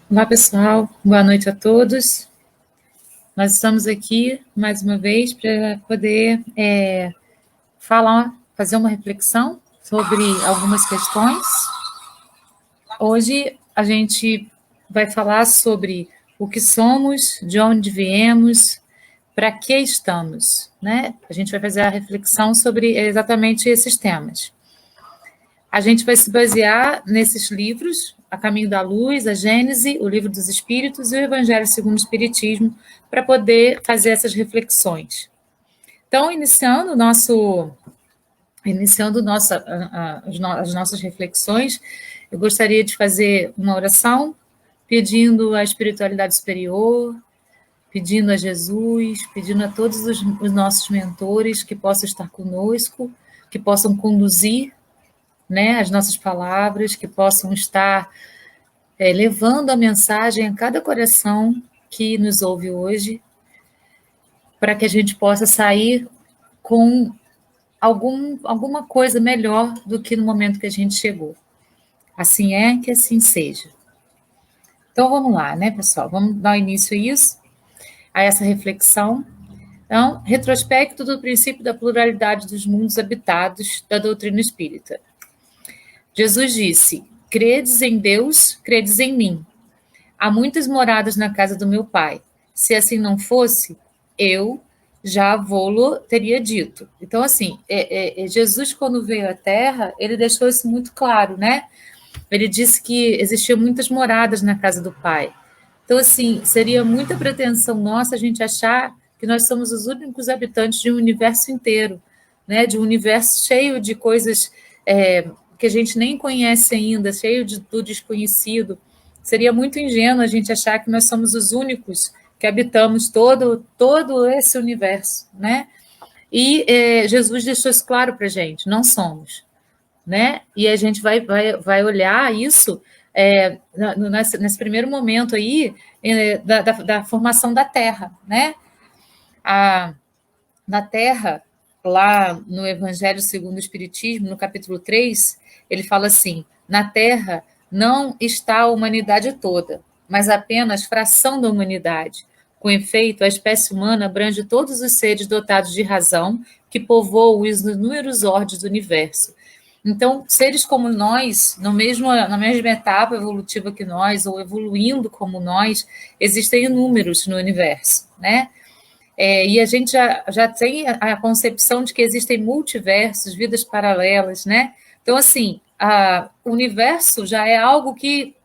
Olá, pessoal. Boa noite a todos. Nós estamos aqui, mais uma vez, para poder fazer uma reflexão sobre algumas questões. Hoje, a gente vai falar sobre o que somos, de onde viemos, para que estamos, né? A gente vai fazer a reflexão sobre exatamente esses temas. A gente vai se basear nesses livros, A Caminho da Luz, a Gênese, o Livro dos Espíritos e o Evangelho segundo o Espiritismo, para poder fazer essas reflexões. Então, as nossas reflexões, eu gostaria de fazer uma oração pedindo à espiritualidade superior, pedindo a Jesus, pedindo a todos os nossos mentores que possam estar conosco, que possam conduzir, né, as nossas palavras, que possam estar levando a mensagem a cada coração que nos ouve hoje, para que a gente possa sair com alguma coisa melhor do que no momento que a gente chegou. Assim é, que assim seja. Então, vamos lá, né, pessoal? Vamos dar início a essa reflexão. Então, retrospecto do princípio da pluralidade dos mundos habitados da doutrina espírita. Jesus disse: credes em Deus, credes em mim. Há muitas moradas na casa do meu pai. Se assim não fosse, eu já vô-lo teria dito. Então, assim, Jesus, quando veio à Terra, ele deixou isso muito claro, né? Ele disse que existiam muitas moradas na casa do pai. Então, assim, seria muita pretensão nossa a gente achar que nós somos os únicos habitantes de um universo inteiro, né? De um universo cheio de coisas que a gente nem conhece ainda, cheio do desconhecido. Seria muito ingênuo a gente achar que nós somos os únicos que habitamos todo esse universo, né? E Jesus deixou isso claro para a gente, não somos, né? E a gente vai olhar isso nesse primeiro momento aí da formação da Terra, né? Na Terra, lá no Evangelho segundo o Espiritismo, no capítulo 3, ele fala assim: na Terra não está a humanidade toda, mas apenas fração da humanidade. Com efeito, a espécie humana abrange todos os seres dotados de razão que povoam os inúmeros ordens do universo. Então, seres como nós, na mesma etapa evolutiva que nós, ou evoluindo como nós, existem inúmeros no universo, né? E a gente já tem a concepção de que existem multiversos, vidas paralelas, né? Então, assim, o universo já é algo que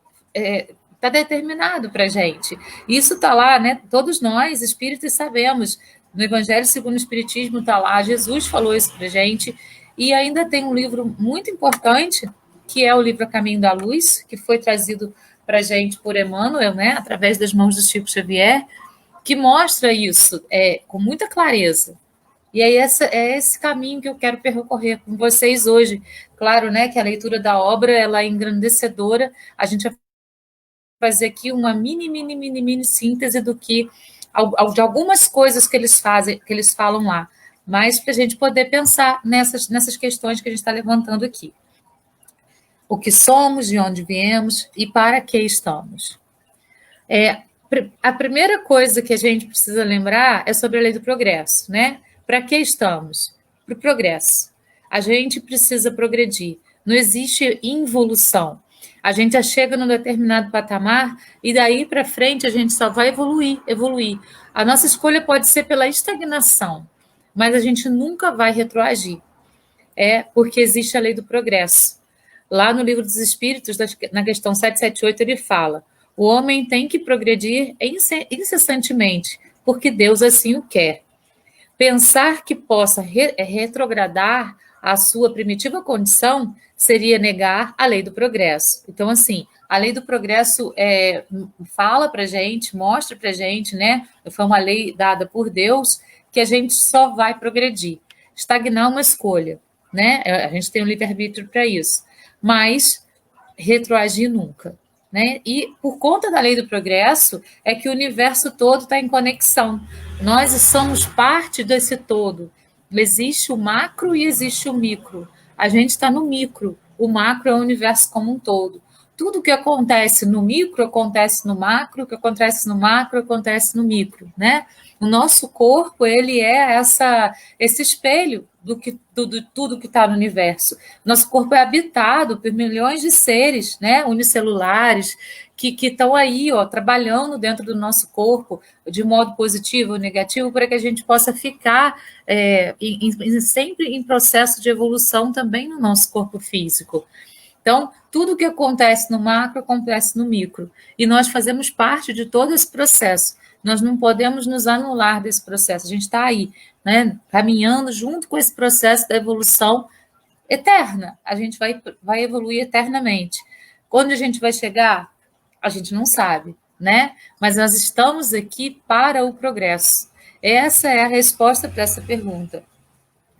está determinado para a gente. Isso está lá, né? Todos nós, espíritas, sabemos. No Evangelho segundo o Espiritismo está lá, Jesus falou isso para a gente. E ainda tem um livro muito importante, que é o livro A Caminho da Luz, que foi trazido para a gente por Emmanuel, né? Através das mãos do Chico Xavier, que mostra isso com muita clareza. E aí é esse caminho que eu quero percorrer com vocês hoje. Claro, né, que a leitura da obra ela é engrandecedora. A gente vai fazer aqui uma mini síntese do que de algumas coisas que eles fazem, que eles falam lá, mas para a gente poder pensar nessas questões que a gente está levantando aqui. O que somos, de onde viemos e para que estamos. A primeira coisa que a gente precisa lembrar é sobre a lei do progresso, né? Para que estamos? Para o progresso. A gente precisa progredir. Não existe involução. A gente já chega num determinado patamar e daí para frente a gente só vai evoluir. A nossa escolha pode ser pela estagnação, mas a gente nunca vai retroagir. Porque existe a lei do progresso. Lá no Livro dos Espíritos, na questão 778, ele fala: o homem tem que progredir incessantemente, porque Deus assim o quer. Pensar que possa retrogradar a sua primitiva condição seria negar a lei do progresso. Então, assim, a lei do progresso fala para a gente, mostra para a gente, né? Foi uma lei dada por Deus, que a gente só vai progredir. Estagnar é uma escolha, né? A gente tem um livre-arbítrio para isso. Mas retroagir nunca. Né? E por conta da lei do progresso é que o universo todo está em conexão. Nós somos parte desse todo. Existe o macro e existe o micro. A gente está no micro. O macro é o universo como um todo. tudo que acontece no micro acontece no macro, o que acontece no macro acontece no micro, né? O nosso corpo, ele é esse espelho do tudo que está no universo. Nosso corpo é habitado por milhões de seres, né, unicelulares, que estão aí, ó, trabalhando dentro do nosso corpo de modo positivo ou negativo para que a gente possa ficar sempre em processo de evolução também no nosso corpo físico. Então, tudo que acontece no macro acontece no micro. E nós fazemos parte de todo esse processo. Nós não podemos nos anular desse processo. A gente está aí, né, caminhando junto com esse processo da evolução eterna. A gente vai evoluir eternamente. Quando a gente vai chegar, a gente não sabe, né? Mas nós estamos aqui para o progresso. Essa é a resposta para essa pergunta.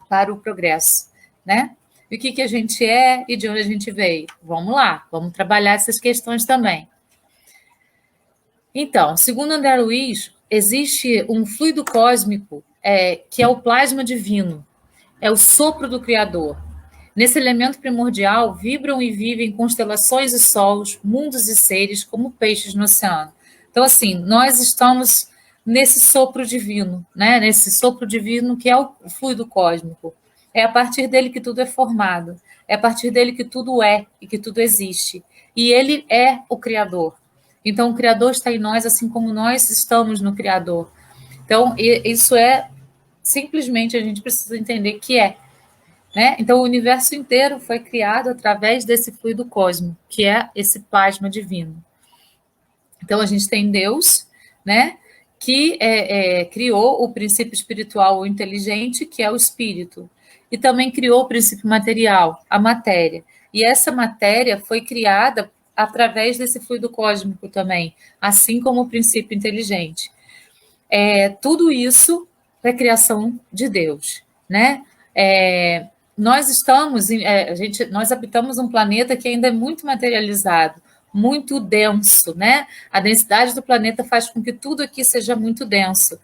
Para o progresso, né? E o que a gente é e de onde a gente veio? Vamos lá, vamos trabalhar essas questões também. Então, segundo André Luiz, existe um fluido cósmico que é o plasma divino, é o sopro do Criador. Nesse elemento primordial, vibram e vivem constelações e sols, mundos e seres, como peixes no oceano. Então, assim, nós estamos nesse sopro divino, né? Nesse sopro divino que é o fluido cósmico. É a partir dele que tudo é formado, é a partir dele que tudo é e que tudo existe. E ele é o Criador. Então, o Criador está em nós, assim como nós estamos no Criador. Então, isso é simplesmente a gente precisa entender que é. Né? Então, o universo inteiro foi criado através desse fluido cósmico, que é esse plasma divino. Então, a gente tem Deus, né, que criou o princípio espiritual ou inteligente, que é o espírito, e também criou o princípio material, a matéria. E essa matéria foi criada através desse fluido cósmico também, assim como o princípio inteligente. Tudo isso é criação de Deus, né? Nós habitamos um planeta que ainda é muito materializado, muito denso, né? A densidade do planeta faz com que tudo aqui seja muito denso.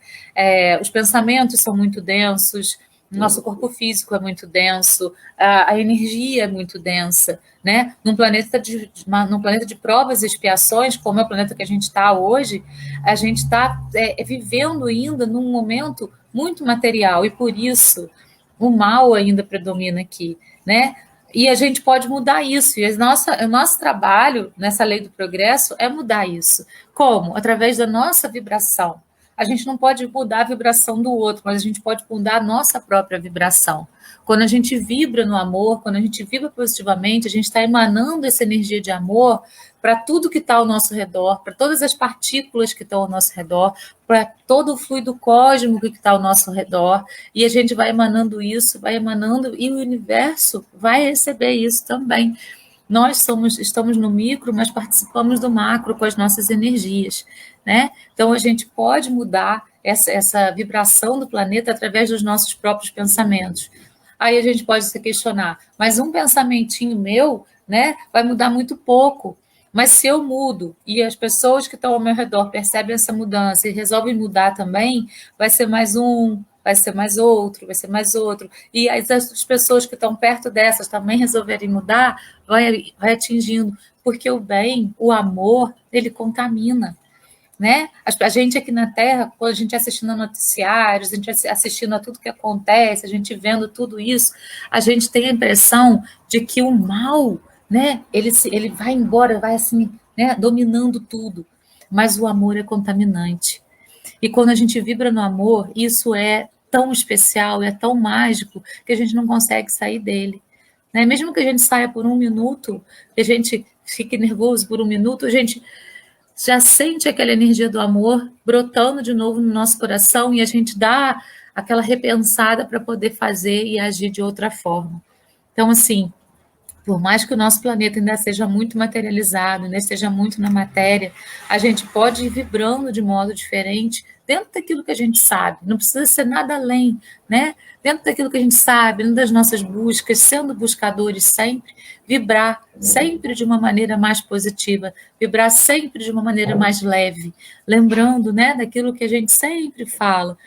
Os pensamentos são muito densos, nosso corpo físico é muito denso, a energia é muito densa, né? Num planeta de provas e expiações, como é o planeta que a gente está hoje, a gente está vivendo ainda num momento muito material, e por isso o mal ainda predomina aqui, né? E a gente pode mudar isso. E o nosso trabalho nessa lei do progresso é mudar isso. Como? Através da nossa vibração. A gente não pode mudar a vibração do outro, mas a gente pode mudar a nossa própria vibração. Quando a gente vibra no amor, quando a gente vibra positivamente, a gente está emanando essa energia de amor para tudo que está ao nosso redor, para todas as partículas que estão ao nosso redor, para todo o fluido cósmico que está ao nosso redor, e a gente vai emanando isso, vai emanando, e o universo vai receber isso também. Nós estamos no micro, mas participamos do macro com as nossas energias, né? Então, a gente pode mudar essa vibração do planeta através dos nossos próprios pensamentos. Aí a gente pode se questionar, mas um pensamentinho meu, né, vai mudar muito pouco. Mas se eu mudo e as pessoas que estão ao meu redor percebem essa mudança e resolvem mudar também, vai ser mais um, vai ser mais outro, vai ser mais outro. E as pessoas que estão perto dessas também resolverem mudar, vai atingindo. Porque o bem, o amor, ele contamina. Né? A gente aqui na Terra, quando a gente assistindo a noticiários, a gente assistindo a tudo que acontece, a gente vendo tudo isso, a gente tem a impressão de que o mal, né, ele vai embora, vai assim, né, dominando tudo. Mas o amor é contaminante. E quando a gente vibra no amor, isso é tão especial, é tão mágico, que a gente não consegue sair dele. Né? Mesmo que a gente saia por um minuto, que a gente fique nervoso por um minuto, a gente já sente aquela energia do amor brotando de novo no nosso coração e a gente dá aquela repensada para poder fazer e agir de outra forma. Então, assim, por mais que o nosso planeta ainda seja muito materializado, ainda esteja muito na matéria, a gente pode ir vibrando de modo diferente dentro daquilo que a gente sabe. Não precisa ser nada além, né? Dentro daquilo que a gente sabe, dentro das nossas buscas, sendo buscadores sempre, vibrar sempre de uma maneira mais positiva, vibrar sempre de uma maneira mais leve, lembrando, né, daquilo que a gente sempre fala.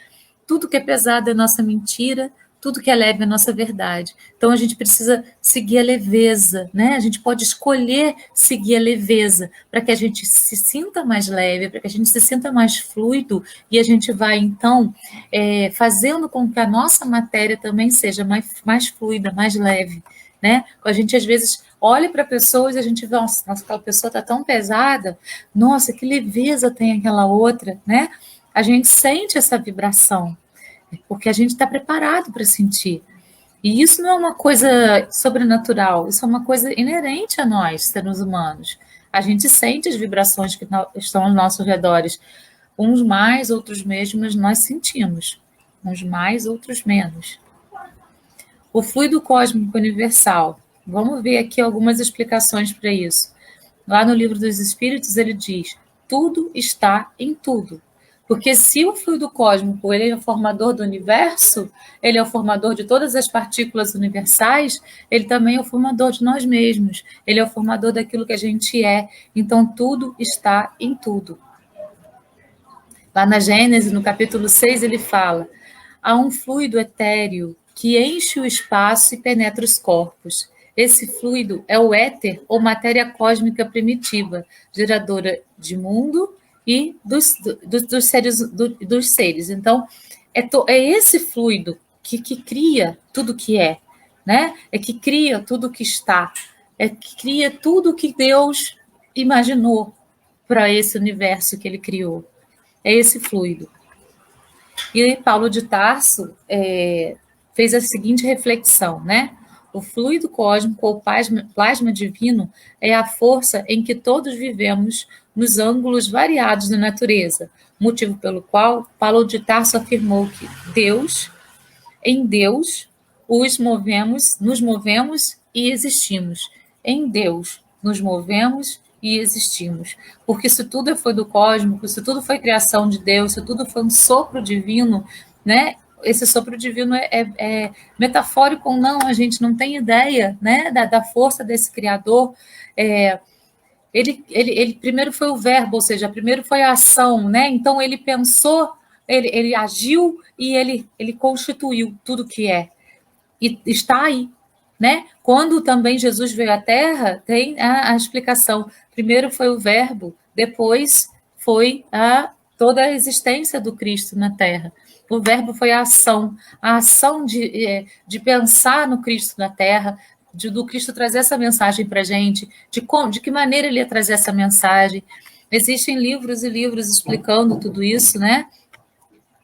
Tudo que é pesado é nossa mentira, tudo que é leve é a nossa verdade. Então a gente precisa seguir a leveza, né? A gente pode escolher seguir a leveza para que a gente se sinta mais leve, para que a gente se sinta mais fluido e a gente vai então fazendo com que a nossa matéria também seja mais fluida, mais leve, né? A gente às vezes olha para pessoas e a gente vê, nossa, aquela pessoa está tão pesada, nossa, que leveza tem aquela outra, né? A gente sente essa vibração, porque a gente está preparado para sentir. E isso não é uma coisa sobrenatural, isso é uma coisa inerente a nós, seres humanos. A gente sente as vibrações que estão aos nossos redores, uns mais, outros menos, mas nós sentimos, uns mais, outros menos. O fluido cósmico universal. Vamos ver aqui algumas explicações para isso. Lá no Livro dos Espíritos ele diz: tudo está em tudo. Porque se o fluido cósmico ele é o formador do universo, ele é o formador de todas as partículas universais, ele também é o formador de nós mesmos, ele é o formador daquilo que a gente é. Então tudo está em tudo. Lá na Gênesis, no capítulo 6, ele fala: há um fluido etéreo que enche o espaço e penetra os corpos. Esse fluido é o éter ou matéria cósmica primitiva, geradora de mundo e dos seres. Então, é esse fluido que cria tudo que é, né? É que cria tudo que está, é que cria tudo que Deus imaginou para esse universo que ele criou. É esse fluido. E Paulo de Tarso fez a seguinte reflexão, né? O fluido cósmico ou plasma divino é a força em que todos vivemos nos ângulos variados da natureza, motivo pelo qual Paulo de Tarso afirmou que em Deus, nos movemos e existimos. Em Deus, nos movemos e existimos. Porque isso tudo foi do cósmico, isso tudo foi criação de Deus, isso tudo foi um sopro divino, né? Esse sopro divino é metafórico ou não, a gente não tem ideia, né, da força desse Criador. Ele primeiro foi o verbo, ou seja, primeiro foi a ação, né? Então ele pensou, ele agiu e ele constituiu tudo que é. E está aí, né? Quando também Jesus veio à Terra, tem a explicação. Primeiro foi o verbo, depois foi toda a existência do Cristo na Terra. O verbo foi a ação de pensar no Cristo na Terra, do Cristo trazer essa mensagem para a gente, de que maneira ele ia trazer essa mensagem. Existem livros e livros explicando tudo isso, né?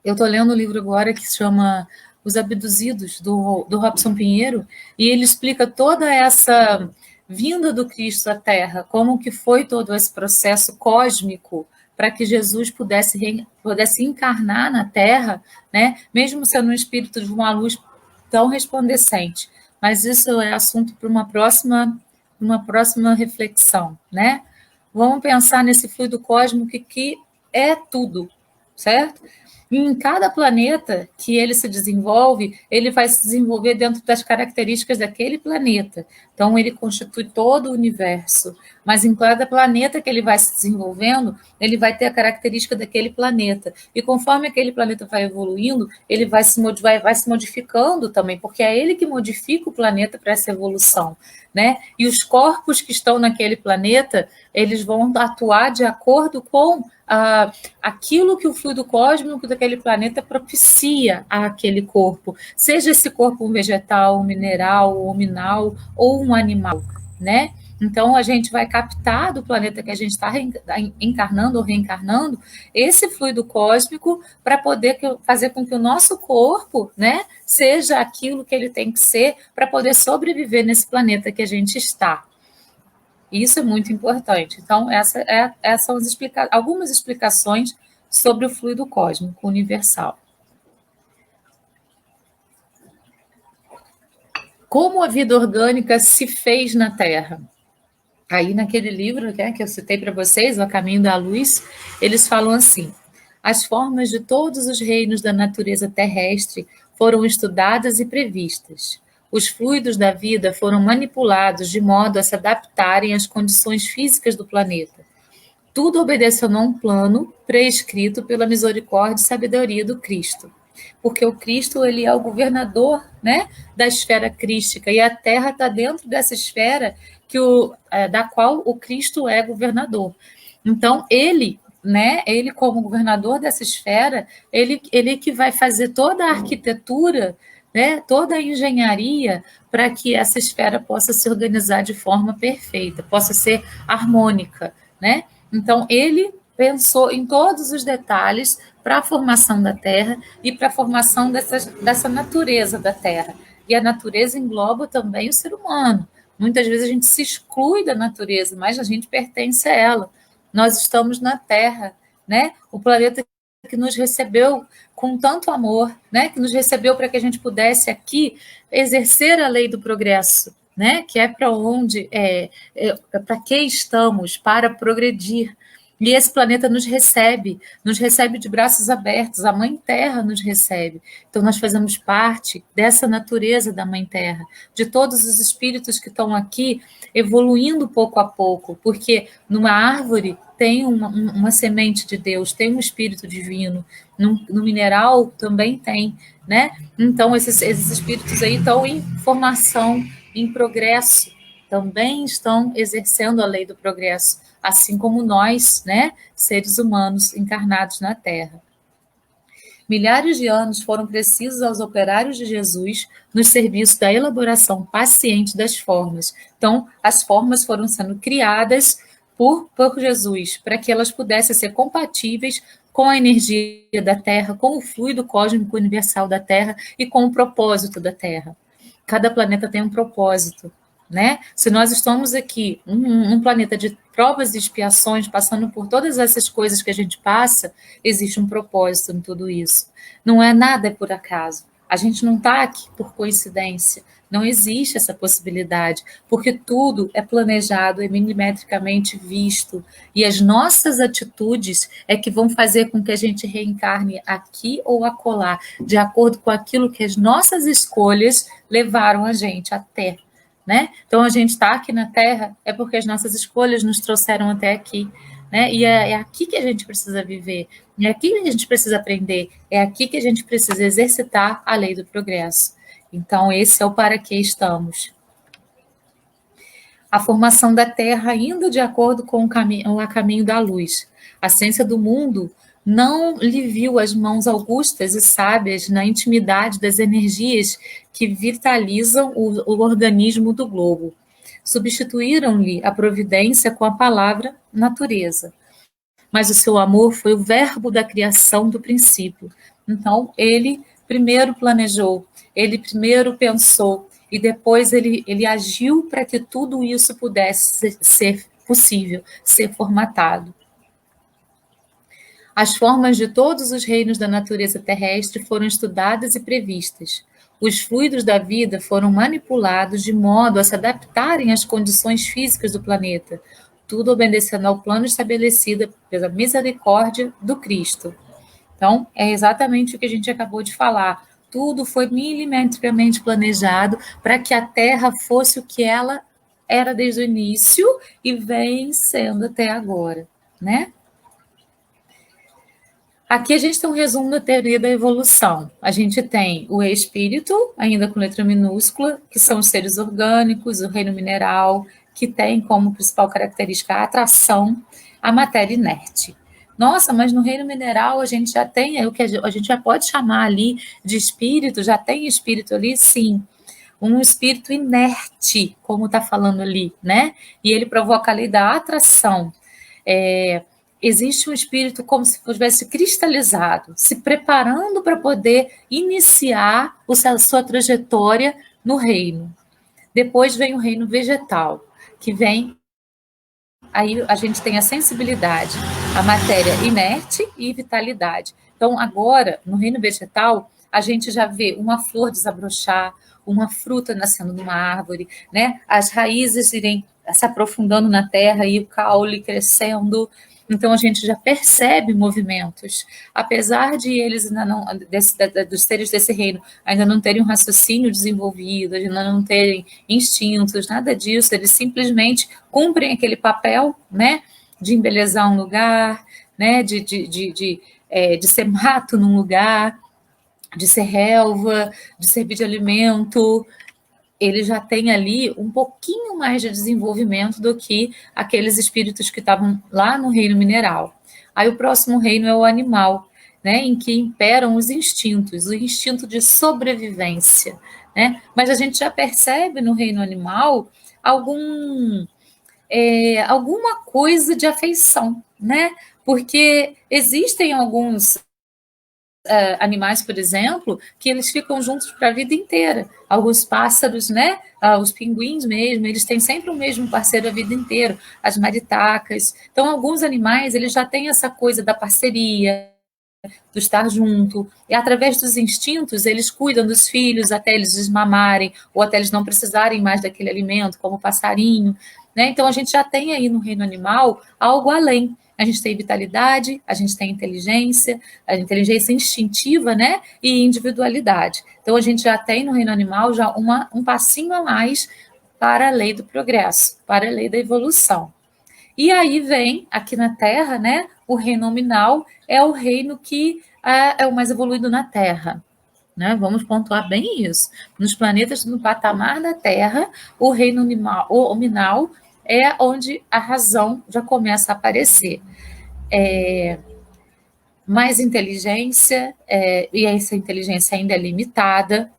Eu estou lendo um livro agora que se chama Os Abduzidos, do Robson Pinheiro, e ele explica toda essa vinda do Cristo à Terra, como que foi todo esse processo cósmico para que Jesus pudesse encarnar na Terra, né? Mesmo sendo um espírito de uma luz tão resplandecente. Mas isso é assunto para uma próxima reflexão, né? Vamos pensar nesse fluido cósmico que é tudo, certo? E em cada planeta que ele se desenvolve, ele vai se desenvolver dentro das características daquele planeta. Então, ele constitui todo o universo. Mas em cada planeta que ele vai se desenvolvendo, ele vai ter a característica daquele planeta. E conforme aquele planeta vai evoluindo, ele vai se modificando também, porque é ele que modifica o planeta para essa evolução, né? E os corpos que estão naquele planeta, eles vão atuar de acordo com aquilo que o fluido cósmico daquele planeta propicia àquele corpo, seja esse corpo um vegetal, um mineral, um mineral ou um animal, né? Então, a gente vai captar do planeta que a gente está encarnando ou reencarnando esse fluido cósmico para poder fazer com que o nosso corpo, né, seja aquilo que ele tem que ser para poder sobreviver nesse planeta que a gente está. Isso é muito importante. Então, essas são algumas explicações sobre o fluido cósmico universal. Como a vida orgânica se fez na Terra? Aí, naquele livro, né, que eu citei para vocês, O A Caminho da Luz, eles falam assim: as formas de todos os reinos da natureza terrestre foram estudadas e previstas. Os fluidos da vida foram manipulados de modo a se adaptarem às condições físicas do planeta. Tudo obedecendo a um plano prescrito pela misericórdia e sabedoria do Cristo. porque o Cristo ele é o governador, né, da esfera crística, e a Terra está dentro dessa esfera da qual o Cristo é governador. Então, ele, né, ele como governador dessa esfera, ele que vai fazer toda a arquitetura, né, toda a engenharia para que essa esfera possa se organizar de forma perfeita, possa ser harmônica, né? Então, ele pensou em todos os detalhes para a formação da Terra e para a formação dessa natureza da Terra. E a natureza engloba também o ser humano. Muitas vezes a gente se exclui da natureza, mas a gente pertence a ela. Nós estamos na Terra, né? O planeta que nos recebeu com tanto amor, né? Que nos recebeu para que a gente pudesse aqui exercer a lei do progresso, né? Que é para onde, para que estamos, para progredir. E esse planeta nos recebe de braços abertos, a Mãe Terra nos recebe. Então, nós fazemos parte dessa natureza da Mãe Terra, de todos os espíritos que estão aqui evoluindo pouco a pouco, porque numa árvore tem uma semente de Deus, tem um espírito divino, no mineral também tem, né? Então, esses espíritos aí estão em formação, em progresso, também estão exercendo a lei do progresso, assim como nós, né, seres humanos encarnados na Terra. Milhares de anos foram precisos aos operários de Jesus nos serviços da elaboração paciente das formas. Então, as formas foram sendo criadas por Jesus, para que elas pudessem ser compatíveis com a energia da Terra, com o fluido cósmico universal da Terra e com o propósito da Terra. Cada planeta tem um propósito, né? Se nós estamos aqui, um planeta de provas e expiações, passando por todas essas coisas que a gente passa, existe um propósito em tudo isso. Não é nada por acaso. A gente não está aqui por coincidência. Não existe essa possibilidade, porque tudo é planejado, é milimetricamente visto. E as nossas atitudes é que vão fazer com que a gente reencarne aqui ou acolá, de acordo com aquilo que as nossas escolhas levaram a gente até. Né? Então, a gente está aqui na Terra é porque as nossas escolhas nos trouxeram até aqui. Né? E é aqui que a gente precisa viver, é aqui que a gente precisa aprender, é aqui que a gente precisa exercitar a lei do progresso. Então, esse é o para que estamos. A formação da Terra indo de acordo com a caminho da luz. A ciência do mundo não lhe viu as mãos augustas e sábias na intimidade das energias que vitalizam o organismo do globo. Substituíram-lhe a providência com a palavra natureza. Mas o seu amor foi o verbo da criação do princípio. Então, ele primeiro planejou, ele primeiro pensou, e depois ele agiu para que tudo isso pudesse ser possível, ser formatado. As formas de todos os reinos da natureza terrestre foram estudadas e previstas. Os fluidos da vida foram manipulados de modo a se adaptarem às condições físicas do planeta, tudo obedecendo ao plano estabelecido pela misericórdia do Cristo. Então, é exatamente o que a gente acabou de falar. Tudo foi milimetricamente planejado para que a Terra fosse o que ela era desde o início e vem sendo até agora, né? Aqui a gente tem um resumo da teoria da evolução. A gente tem o espírito, ainda com letra minúscula, que são os seres orgânicos, o reino mineral, que tem como principal característica a atração, a matéria inerte. Nossa, mas no reino mineral a gente já tem o que a gente já pode chamar ali de espírito, já tem espírito ali, sim. Um espírito inerte, como está falando ali, né? E ele provoca a lei da atração. Existe um espírito como se estivesse cristalizado, se preparando para poder iniciar a sua trajetória no reino. Depois vem o reino vegetal, que vem... Aí a gente tem a sensibilidade, a matéria inerte e vitalidade. Então, agora, no reino vegetal, a gente já vê uma flor desabrochar, uma fruta nascendo numa árvore, né? As raízes irem se aprofundando na terra e o caule crescendo. Então, a gente já percebe movimentos. Apesar de eles ainda não, dos seres desse reino, ainda não terem um raciocínio desenvolvido, ainda não terem instintos, nada disso, eles simplesmente cumprem aquele papel, né, de embelezar um lugar, né, de ser mato num lugar, de ser relva, de servir de alimento, ele já tem ali um pouquinho mais de desenvolvimento do que aqueles espíritos que estavam lá no reino mineral. Aí o próximo reino é o animal, né, em que imperam os instintos, o instinto de sobrevivência, né? Mas a gente já percebe no reino animal alguma coisa de afeição, né? Porque existem alguns animais, por exemplo, que eles ficam juntos para a vida inteira. Alguns pássaros, né? Os pinguins mesmo, eles têm sempre o mesmo parceiro a vida inteira. As maritacas. Então, alguns animais, eles já têm essa coisa da parceria, do estar junto. E através dos instintos, eles cuidam dos filhos até eles desmamarem, ou até eles não precisarem mais daquele alimento, como o passarinho. Né? Então, a gente já tem aí no reino animal algo além. A gente tem vitalidade, a gente tem inteligência, a inteligência instintiva, né? E individualidade. Então, a gente já tem no reino animal já um passinho a mais para a lei do progresso, para a lei da evolução. E aí vem, aqui na Terra, né, o reino nominal é o reino que é o mais evoluído na Terra. Né? Vamos pontuar bem isso. Nos planetas, no patamar da Terra, o reino nominal é onde a razão já começa a aparecer. Mais inteligência, e essa inteligência ainda é limitada,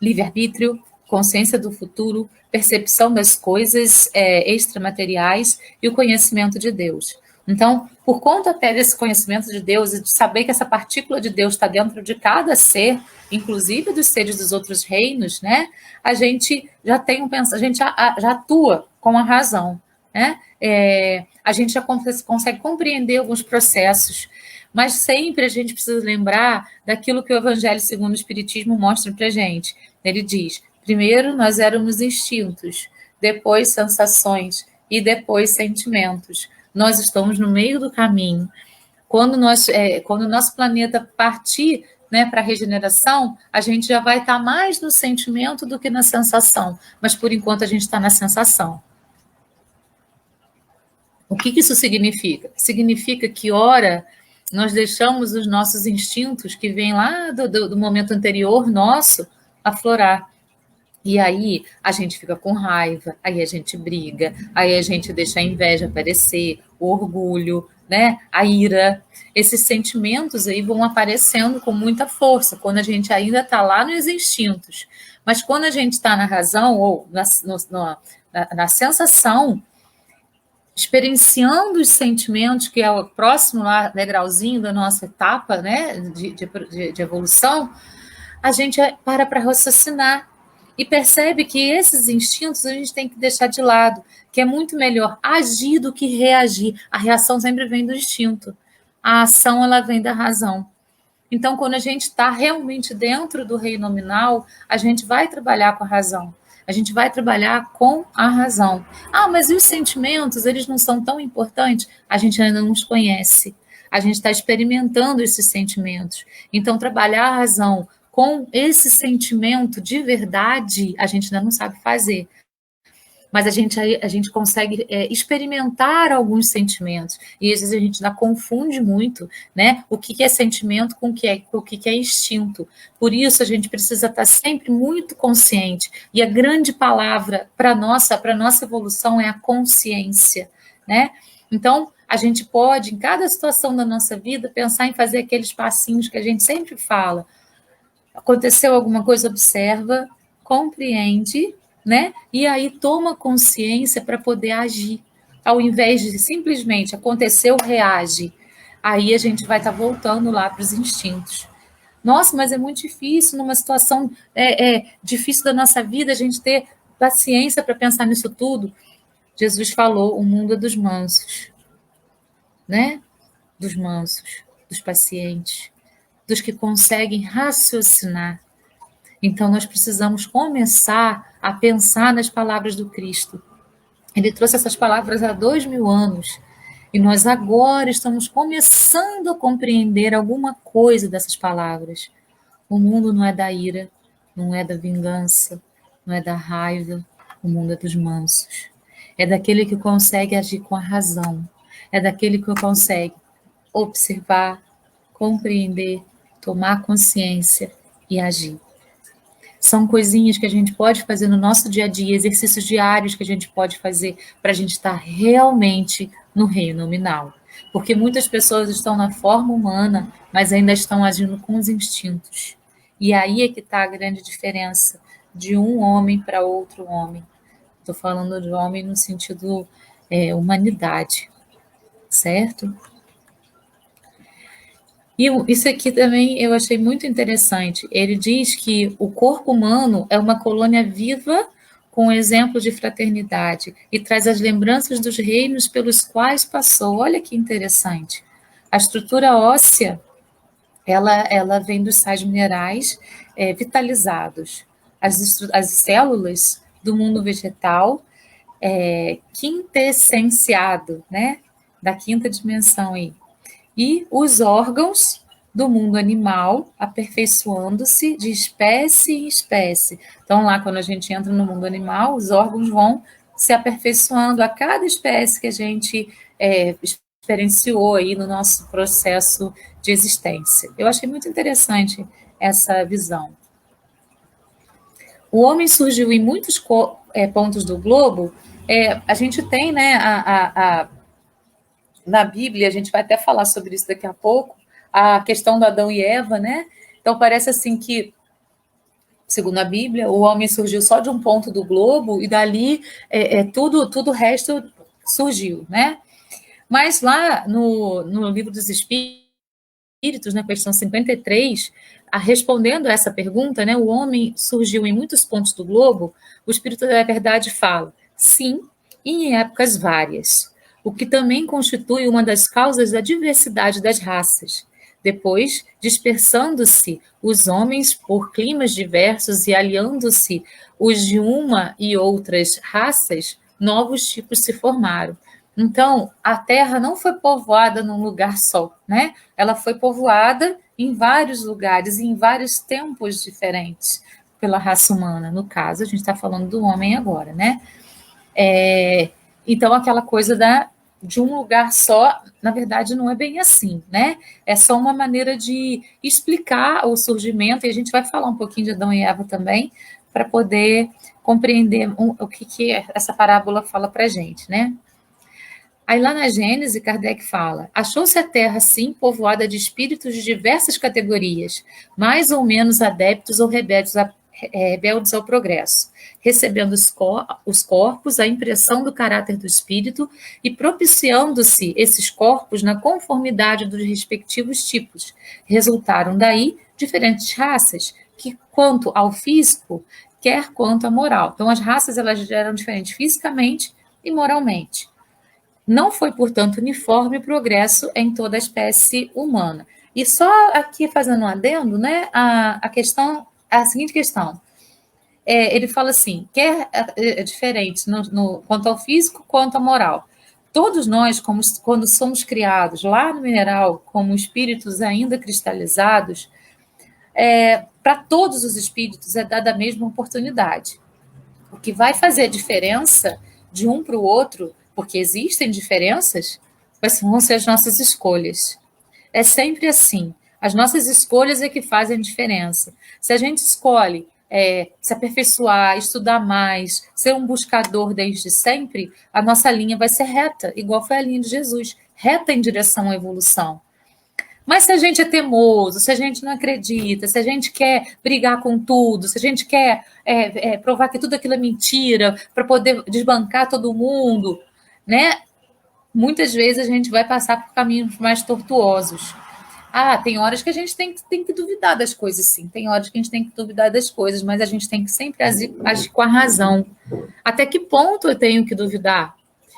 livre-arbítrio, consciência do futuro, percepção das coisas extramateriais e o conhecimento de Deus. Então, por conta até desse conhecimento de Deus e de saber que essa partícula de Deus está dentro de cada ser, inclusive dos seres dos outros reinos, né? A gente já tem a gente já atua com a razão, né? A gente já consegue compreender alguns processos, mas sempre a gente precisa lembrar daquilo que o Evangelho segundo o Espiritismo mostra para a gente. Ele diz: primeiro nós éramos instintos, depois sensações e depois sentimentos. Nós estamos no meio do caminho. Quando o nosso planeta partir, né, para a regeneração, a gente já vai estar mais no sentimento do que na sensação. Mas por enquanto a gente está na sensação. O que isso significa? Significa que, ora, nós deixamos os nossos instintos, que vêm lá do momento anterior nosso, aflorar. E aí a gente fica com raiva, aí a gente briga, aí a gente deixa a inveja aparecer, o orgulho, né? A ira. Esses sentimentos aí vão aparecendo com muita força quando a gente ainda está lá nos instintos. Mas quando a gente está na razão ou na sensação, experienciando os sentimentos, que é o próximo degrauzinho da nossa etapa, né, de evolução, a gente para raciocinar e percebe que esses instintos a gente tem que deixar de lado, que é muito melhor agir do que reagir. A reação sempre vem do instinto. A ação, ela vem da razão. Então, quando a gente está realmente dentro do reino nominal, a gente vai trabalhar com a razão. A gente vai trabalhar com a razão. Ah, mas e os sentimentos, eles não são tão importantes? A gente ainda não os conhece. A gente está experimentando esses sentimentos. Então, trabalhar a razão com esse sentimento de verdade, a gente ainda não sabe fazer. Mas a gente consegue experimentar alguns sentimentos. E às vezes a gente ainda confunde muito, né? O que é sentimento com o que é instinto. Por isso a gente precisa estar sempre muito consciente. E a grande palavra para a nossa evolução é a consciência, né? Então, a gente pode, em cada situação da nossa vida, pensar em fazer aqueles passinhos que a gente sempre fala. Aconteceu alguma coisa, observa, compreende, né? E aí toma consciência para poder agir. Ao invés de simplesmente aconteceu, reage. Aí a gente vai estar voltando lá para os instintos. Nossa, mas é muito difícil numa situação difícil da nossa vida a gente ter paciência para pensar nisso tudo. Jesus falou: o mundo é dos mansos, né? Dos mansos, dos pacientes, dos que conseguem raciocinar. Então, nós precisamos começar a pensar nas palavras do Cristo. Ele trouxe essas palavras há 2000 anos. E nós agora estamos começando a compreender alguma coisa dessas palavras. O mundo não é da ira, não é da vingança, não é da raiva. O mundo é dos mansos. É daquele que consegue agir com a razão. É daquele que consegue observar, compreender tomar consciência e agir. São coisinhas que a gente pode fazer no nosso dia a dia, exercícios diários que a gente pode fazer para a gente estar realmente no reino nominal. Porque muitas pessoas estão na forma humana, mas ainda estão agindo com os instintos. E aí é que está a grande diferença de um homem para outro homem. Estou falando de homem no sentido humanidade, certo? E isso aqui também eu achei muito interessante. Ele diz que o corpo humano é uma colônia viva com exemplo de fraternidade e traz as lembranças dos reinos pelos quais passou. Olha que interessante. A estrutura óssea, ela vem dos sais minerais vitalizados. As células do mundo vegetal quintessenciado, né? Da quinta dimensão aí. E os órgãos do mundo animal aperfeiçoando-se de espécie em espécie. Então, lá, quando a gente entra no mundo animal, os órgãos vão se aperfeiçoando a cada espécie que a gente experienciou aí no nosso processo de existência. Eu achei muito interessante essa visão. O homem surgiu em muitos pontos do globo. A gente tem, né, na Bíblia, a gente vai até falar sobre isso daqui a pouco, a questão do Adão e Eva, né? Então parece assim que, segundo a Bíblia, o homem surgiu só de um ponto do globo e dali tudo o resto surgiu, né? Mas lá no livro dos Espíritos, na questão 53, respondendo a essa pergunta, né, o homem surgiu em muitos pontos do globo, o Espírito da Verdade fala, sim, e em épocas várias, o que também constitui uma das causas da diversidade das raças. Depois, dispersando-se os homens por climas diversos e aliando-se os de uma e outras raças, novos tipos se formaram. Então, a Terra não foi povoada num lugar só, né? Ela foi povoada em vários lugares, em vários tempos diferentes pela raça humana. No caso, a gente está falando do homem agora, né? Então, aquela coisa de um lugar só, na verdade, não é bem assim, né? É só uma maneira de explicar o surgimento, e a gente vai falar um pouquinho de Adão e Eva também, para poder compreender o que essa parábola fala para a gente, né? Aí lá na Gênese, Kardec fala, achou-se a terra, sim, povoada de espíritos de diversas categorias, mais ou menos adeptos ou rebeldes ao progresso, recebendo os corpos a impressão do caráter do espírito e propiciando-se esses corpos na conformidade dos respectivos tipos. Resultaram daí diferentes raças, que quanto ao físico, quer quanto à moral. Então as raças elas eram diferentes fisicamente e moralmente. Não foi, portanto, uniforme o progresso em toda a espécie humana. E só aqui fazendo um adendo, né, a seguinte questão. Ele fala assim, é diferente quanto ao físico, quanto à moral. Todos nós, quando somos criados lá no mineral, como espíritos ainda cristalizados, para todos os espíritos é dada a mesma oportunidade. O que vai fazer a diferença de um para o outro, porque existem diferenças, vão ser as nossas escolhas. É sempre assim. As nossas escolhas é que fazem a diferença. Se a gente escolhe se aperfeiçoar, estudar mais, ser um buscador desde sempre, a nossa linha vai ser reta, igual foi a linha de Jesus, reta em direção à evolução. Mas se a gente é teimoso, se a gente não acredita, se a gente quer brigar com tudo, se a gente quer provar que tudo aquilo é mentira para poder desbancar todo mundo, né? Muitas vezes a gente vai passar por caminhos mais tortuosos. Tem horas que a gente tem que duvidar das coisas, sim. Tem horas que a gente tem que duvidar das coisas, mas a gente tem que sempre agir com a razão. Até que ponto eu tenho que duvidar?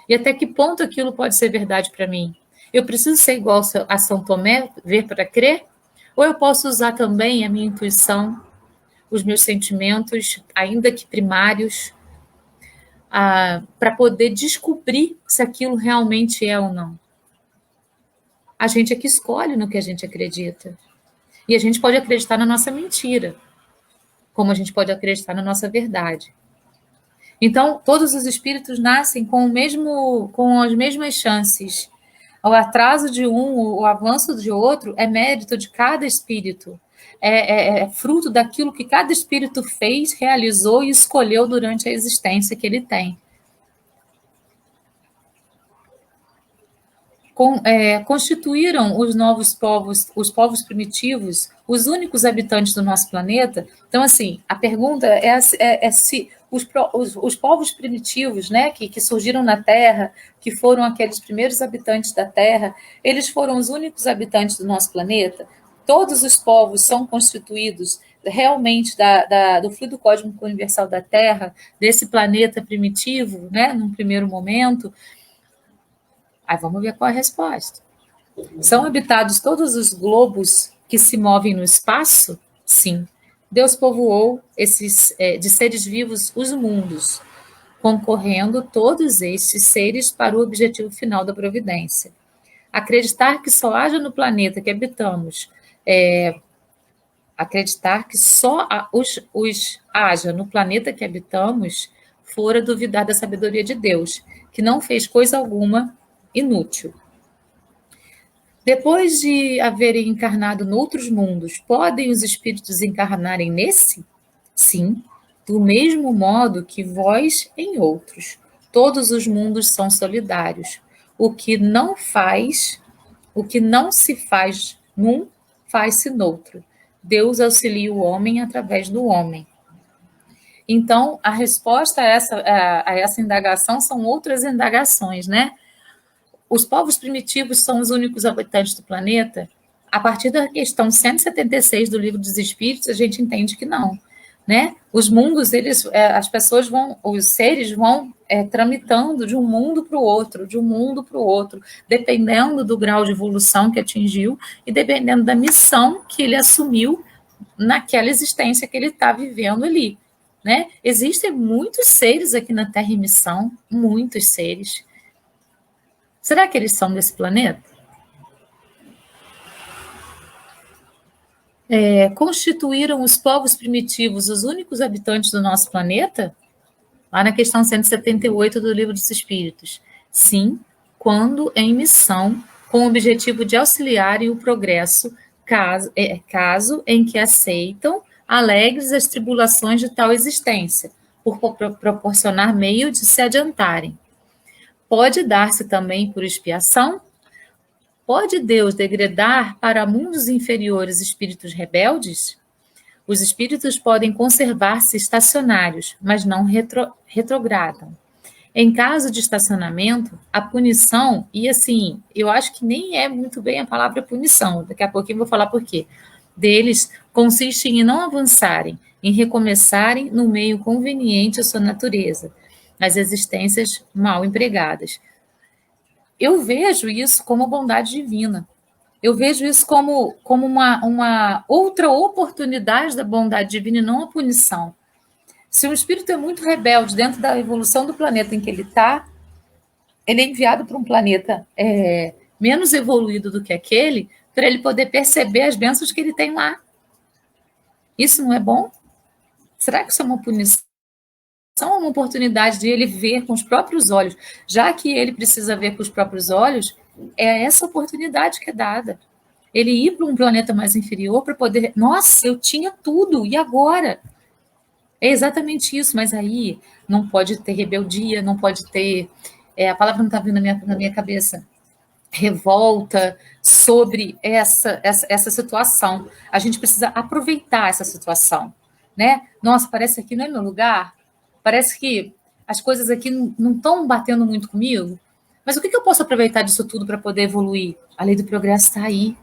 E até que ponto aquilo pode ser verdade para mim? Eu preciso ser igual a São Tomé, ver para crer? Ou eu posso usar também a minha intuição, os meus sentimentos, ainda que primários, para poder descobrir se aquilo realmente é ou não? A gente é que escolhe no que a gente acredita. E a gente pode acreditar na nossa mentira, como a gente pode acreditar na nossa verdade. Então, todos os espíritos nascem com as mesmas chances. O atraso de um, o avanço de outro é mérito de cada espírito. É fruto daquilo que cada espírito fez, realizou e escolheu durante a existência que ele tem. Constituíram os novos povos, os povos primitivos, os únicos habitantes do nosso planeta. Então, assim, a pergunta é se os povos primitivos, né, que surgiram na Terra, que foram aqueles primeiros habitantes da Terra, eles foram os únicos habitantes do nosso planeta? Todos os povos são constituídos realmente do fluido cósmico universal da Terra, desse planeta primitivo, né, num primeiro momento? Aí vamos ver qual é a resposta. São habitados todos os globos que se movem no espaço? Sim. Deus povoou de seres vivos os mundos, concorrendo todos estes seres para o objetivo final da providência. Acreditar que só haja no planeta que habitamos, acreditar que só os haja no planeta que habitamos, fora duvidar da sabedoria de Deus, que não fez coisa alguma inútil. Depois de haverem encarnado noutros mundos, podem os espíritos encarnarem nesse? Sim, do mesmo modo que vós em outros. Todos os mundos são solidários. O que não se faz num, faz-se noutro. Deus auxilia o homem através do homem. Então, a resposta a essa indagação são outras indagações, né? Os povos primitivos são os únicos habitantes do planeta? A partir da questão 176 do Livro dos Espíritos, a gente entende que não, né? Os mundos, as pessoas os seres vão tramitando de um mundo para o outro, dependendo do grau de evolução que atingiu e dependendo da missão que ele assumiu naquela existência que ele está vivendo ali, né? Existem muitos seres aqui na Terra em missão, muitos seres. Será que eles são desse planeta? Constituíram os povos primitivos os únicos habitantes do nosso planeta? Lá na questão 178 do Livro dos Espíritos. Sim, quando em missão, com o objetivo de auxiliarem o progresso, caso em que aceitam alegres as tribulações de tal existência, por proporcionar meio de se adiantarem. Pode dar-se também por expiação? Pode Deus degradar para mundos inferiores espíritos rebeldes? Os espíritos podem conservar-se estacionários, mas não retrogradam. Em caso de estacionamento, a punição, e assim, eu acho que nem é muito bem a palavra punição, daqui a pouquinho eu vou falar por quê, deles consiste em não avançarem, em recomeçarem no meio conveniente à sua natureza, as existências mal empregadas. Eu vejo isso como bondade divina. Eu vejo isso como uma outra oportunidade da bondade divina e não a punição. Se um espírito é muito rebelde dentro da evolução do planeta em que ele está, ele é enviado para um planeta menos evoluído do que aquele, para ele poder perceber as bênçãos que ele tem lá. Isso não é bom? Será que isso é uma punição? São uma oportunidade de ele ver com os próprios olhos. Já que ele precisa ver com os próprios olhos, é essa oportunidade que é dada. Ele ir para um planeta mais inferior para poder... Nossa, eu tinha tudo, e agora? É exatamente isso, mas aí não pode ter rebeldia, não pode ter... a palavra não está vindo na minha cabeça. Revolta sobre essa situação. A gente precisa aproveitar essa situação, né? Nossa, parece que aqui não é meu lugar. Parece que as coisas aqui não estão batendo muito comigo. Mas o que eu posso aproveitar disso tudo para poder evoluir? A lei do progresso está aí.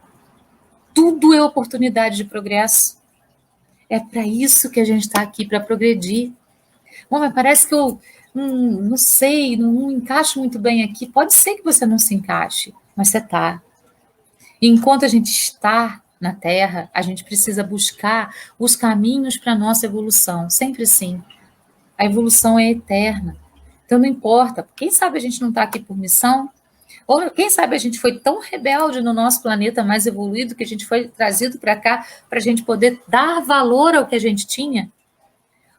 Tudo é oportunidade de progresso. É para isso que a gente está aqui, para progredir. Bom, mas parece que eu não sei, não encaixo muito bem aqui. Pode ser que você não se encaixe, mas você está. Enquanto a gente está na Terra, a gente precisa buscar os caminhos para a nossa evolução. Sempre assim. A evolução é eterna. Então, não importa. Quem sabe a gente não está aqui por missão? Ou quem sabe a gente foi tão rebelde no nosso planeta mais evoluído que a gente foi trazido para cá para a gente poder dar valor ao que a gente tinha?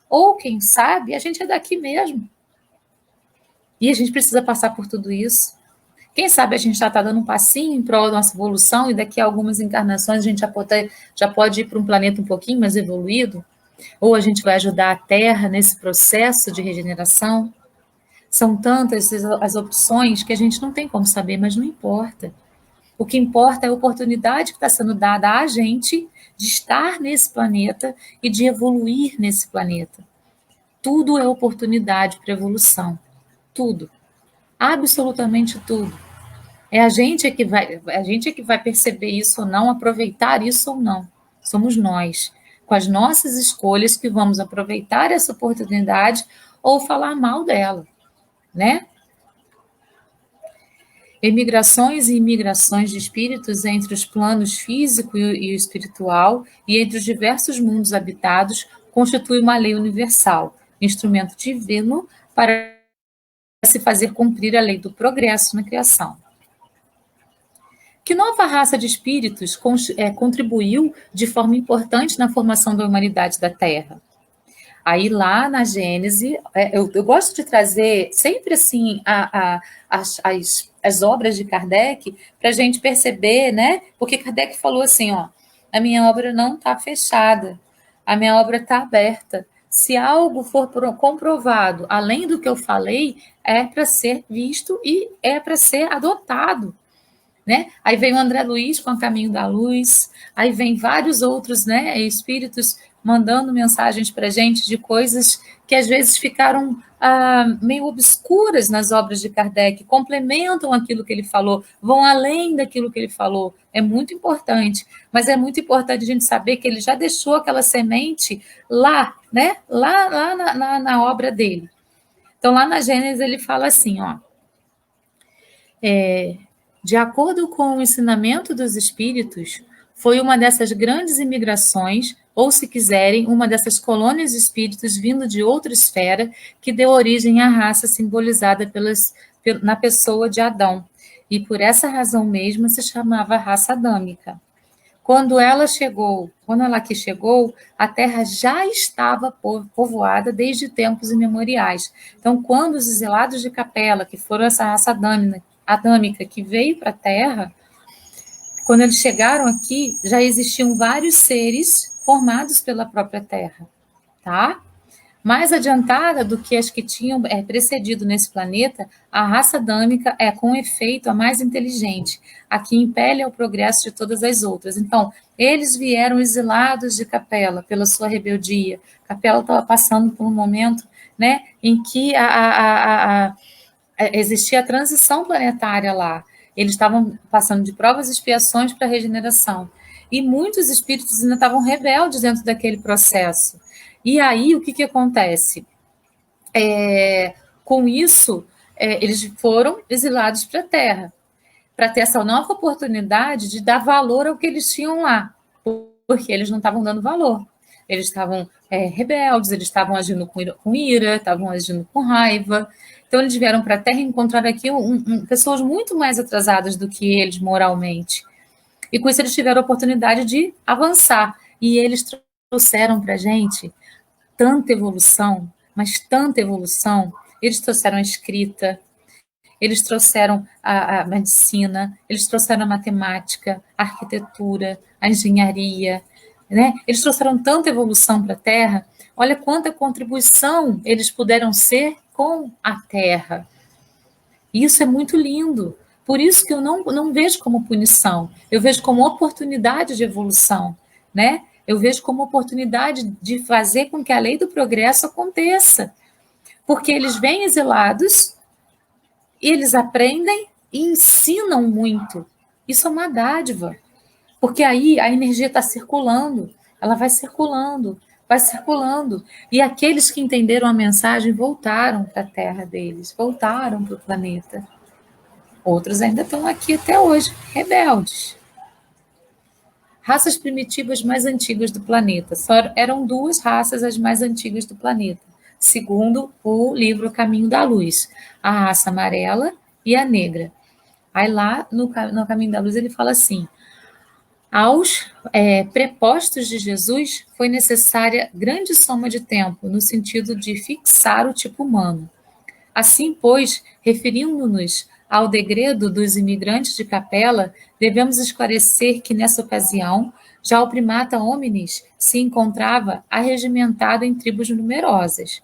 Ou quem sabe a gente é daqui mesmo. E a gente precisa passar por tudo isso. Quem sabe a gente já está dando um passinho em prol da nossa evolução e daqui a algumas encarnações a gente já pode ir para um planeta um pouquinho mais evoluído? Ou a gente vai ajudar a Terra nesse processo de regeneração? São tantas as opções que a gente não tem como saber, mas não importa. O que importa é a oportunidade que está sendo dada a gente de estar nesse planeta e de evoluir nesse planeta. Tudo é oportunidade para evolução. Tudo. Absolutamente tudo. É a gente é que vai perceber isso ou não, aproveitar isso ou não. Somos nós, com as nossas escolhas, que vamos aproveitar essa oportunidade ou falar mal dela, né? Emigrações e imigrações de espíritos entre os planos físico e o espiritual e entre os diversos mundos habitados constitui uma lei universal, instrumento divino para se fazer cumprir a lei do progresso na criação. Que nova raça de espíritos contribuiu de forma importante na formação da humanidade da Terra? Aí lá na Gênese, eu gosto de trazer sempre assim as obras de Kardec para a gente perceber, né? Porque Kardec falou assim, ó, a minha obra não está fechada, a minha obra está aberta. Se algo for comprovado além do que eu falei, é para ser visto e é para ser adotado. Né? Aí vem o André Luiz com o Caminho da Luz, aí vem vários outros, né, espíritos mandando mensagens para a gente de coisas que às vezes ficaram meio obscuras nas obras de Kardec, complementam aquilo que ele falou, vão além daquilo que ele falou. É muito importante, mas é muito importante a gente saber que ele já deixou aquela semente lá, né, lá na obra dele. Então, lá na Gênesis, ele fala assim, ó, de acordo com o ensinamento dos espíritos, foi uma dessas grandes imigrações, ou se quiserem, uma dessas colônias de espíritos vindo de outra esfera, que deu origem à raça simbolizada na pessoa de Adão, e por essa razão mesma se chamava raça adâmica. Quando ela aqui chegou, a Terra já estava povoada desde tempos imemoriais. Então, quando os exilados de Capela, que foram essa raça adâmica que veio para a Terra, quando eles chegaram aqui, já existiam vários seres formados pela própria Terra, tá? Mais adiantada do que as que tinham precedido nesse planeta, a raça adâmica é, com efeito, a mais inteligente, a que impele ao progresso de todas as outras. Então, eles vieram exilados de Capela pela sua rebeldia. Capela estava passando por um momento, né, em que existia a transição planetária lá. Eles estavam passando de provas e expiações para a regeneração. E muitos espíritos ainda estavam rebeldes dentro daquele processo. E aí, o que acontece? Com isso, eles foram exilados para a Terra, para ter essa nova oportunidade de dar valor ao que eles tinham lá, porque eles não estavam dando valor. Eles estavam rebeldes, eles estavam agindo com ira, estavam agindo com raiva. Então, eles vieram para a Terra e encontraram aqui pessoas muito mais atrasadas do que eles moralmente. E com isso, eles tiveram a oportunidade de avançar. E eles trouxeram para a gente tanta evolução, mas tanta evolução. Eles trouxeram a escrita, eles trouxeram a medicina, eles trouxeram a matemática, a arquitetura, a engenharia, né? Eles trouxeram tanta evolução para a Terra. Olha quanta contribuição eles puderam ser com a Terra. Isso é muito lindo. Por isso que eu não vejo como punição, eu vejo como oportunidade de evolução, né? Eu vejo como oportunidade de fazer com que a lei do progresso aconteça. Porque eles vêm exilados, e eles aprendem e ensinam muito. Isso é uma dádiva. Porque aí a energia está circulando, ela vai circulando, vai circulando. E aqueles que entenderam a mensagem voltaram para a terra deles, voltaram para o planeta. Outros ainda estão aqui até hoje, rebeldes. Raças primitivas mais antigas do planeta. Só eram duas raças as mais antigas do planeta, segundo o livro Caminho da Luz. A raça amarela e a negra. Aí lá no Caminho da Luz ele fala assim: aos prepostos de Jesus foi necessária grande soma de tempo, no sentido de fixar o tipo humano. Assim, pois, referindo-nos ao degredo dos imigrantes de Capela, devemos esclarecer que, nessa ocasião, já o primata hominis se encontrava arregimentado em tribos numerosas,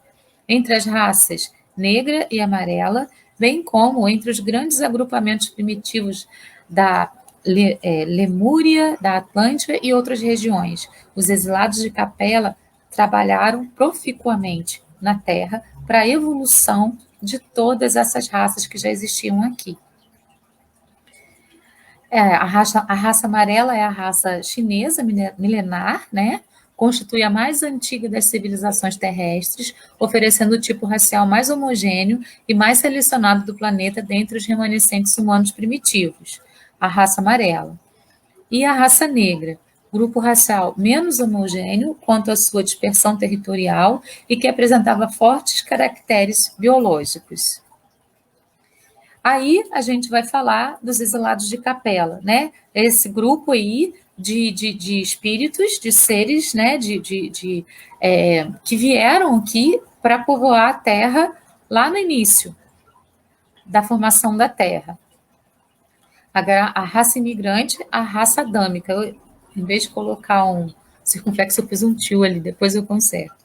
entre as raças negra e amarela, bem como entre os grandes agrupamentos primitivos da Lemúria, da Atlântida e outras regiões. Os exilados de Capela trabalharam proficuamente na Terra para a evolução de todas essas raças que já existiam aqui. A raça amarela é a raça chinesa milenar, né? Constitui a mais antiga das civilizações terrestres, oferecendo o tipo racial mais homogêneo e mais selecionado do planeta dentre os remanescentes humanos primitivos, a raça amarela. E a raça negra, grupo racial menos homogêneo quanto à sua dispersão territorial e que apresentava fortes caracteres biológicos. Aí a gente vai falar dos exilados de Capela, né? Esse grupo aí de espíritos, de seres, né? Que vieram aqui para povoar a Terra lá no início da formação da Terra. A raça imigrante, a raça adâmica. Em vez de colocar um circunflexo, eu fiz um tio ali, depois eu conserto.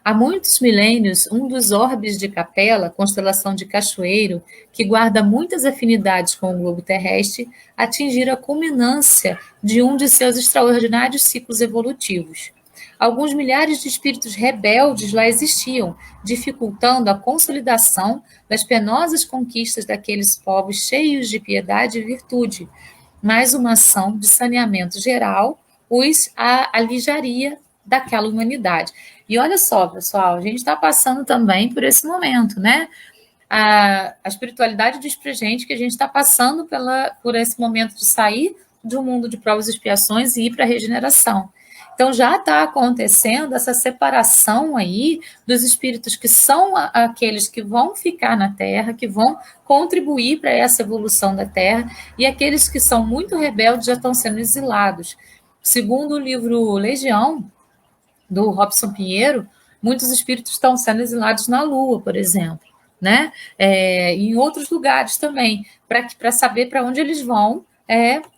Há muitos milênios, um dos orbes de Capela, constelação de Cachoeiro, que guarda muitas afinidades com o globo terrestre, atingira a culminância de um de seus extraordinários ciclos evolutivos. Alguns milhares de espíritos rebeldes lá existiam, dificultando a consolidação das penosas conquistas daqueles povos cheios de piedade e virtude, mas uma ação de saneamento geral os alijaria daquela humanidade. E olha só, pessoal, a gente está passando também por esse momento, né? A espiritualidade diz para gente que a gente está passando por esse momento de sair de um mundo de provas e expiações e ir para a regeneração. Então, já está acontecendo essa separação aí dos espíritos que são aqueles que vão ficar na Terra, que vão contribuir para essa evolução da Terra, e aqueles que são muito rebeldes já estão sendo exilados. Segundo o livro Legião, do Robson Pinheiro, muitos espíritos estão sendo exilados na Lua, por exemplo, né? Em outros lugares também, para saber para onde eles vão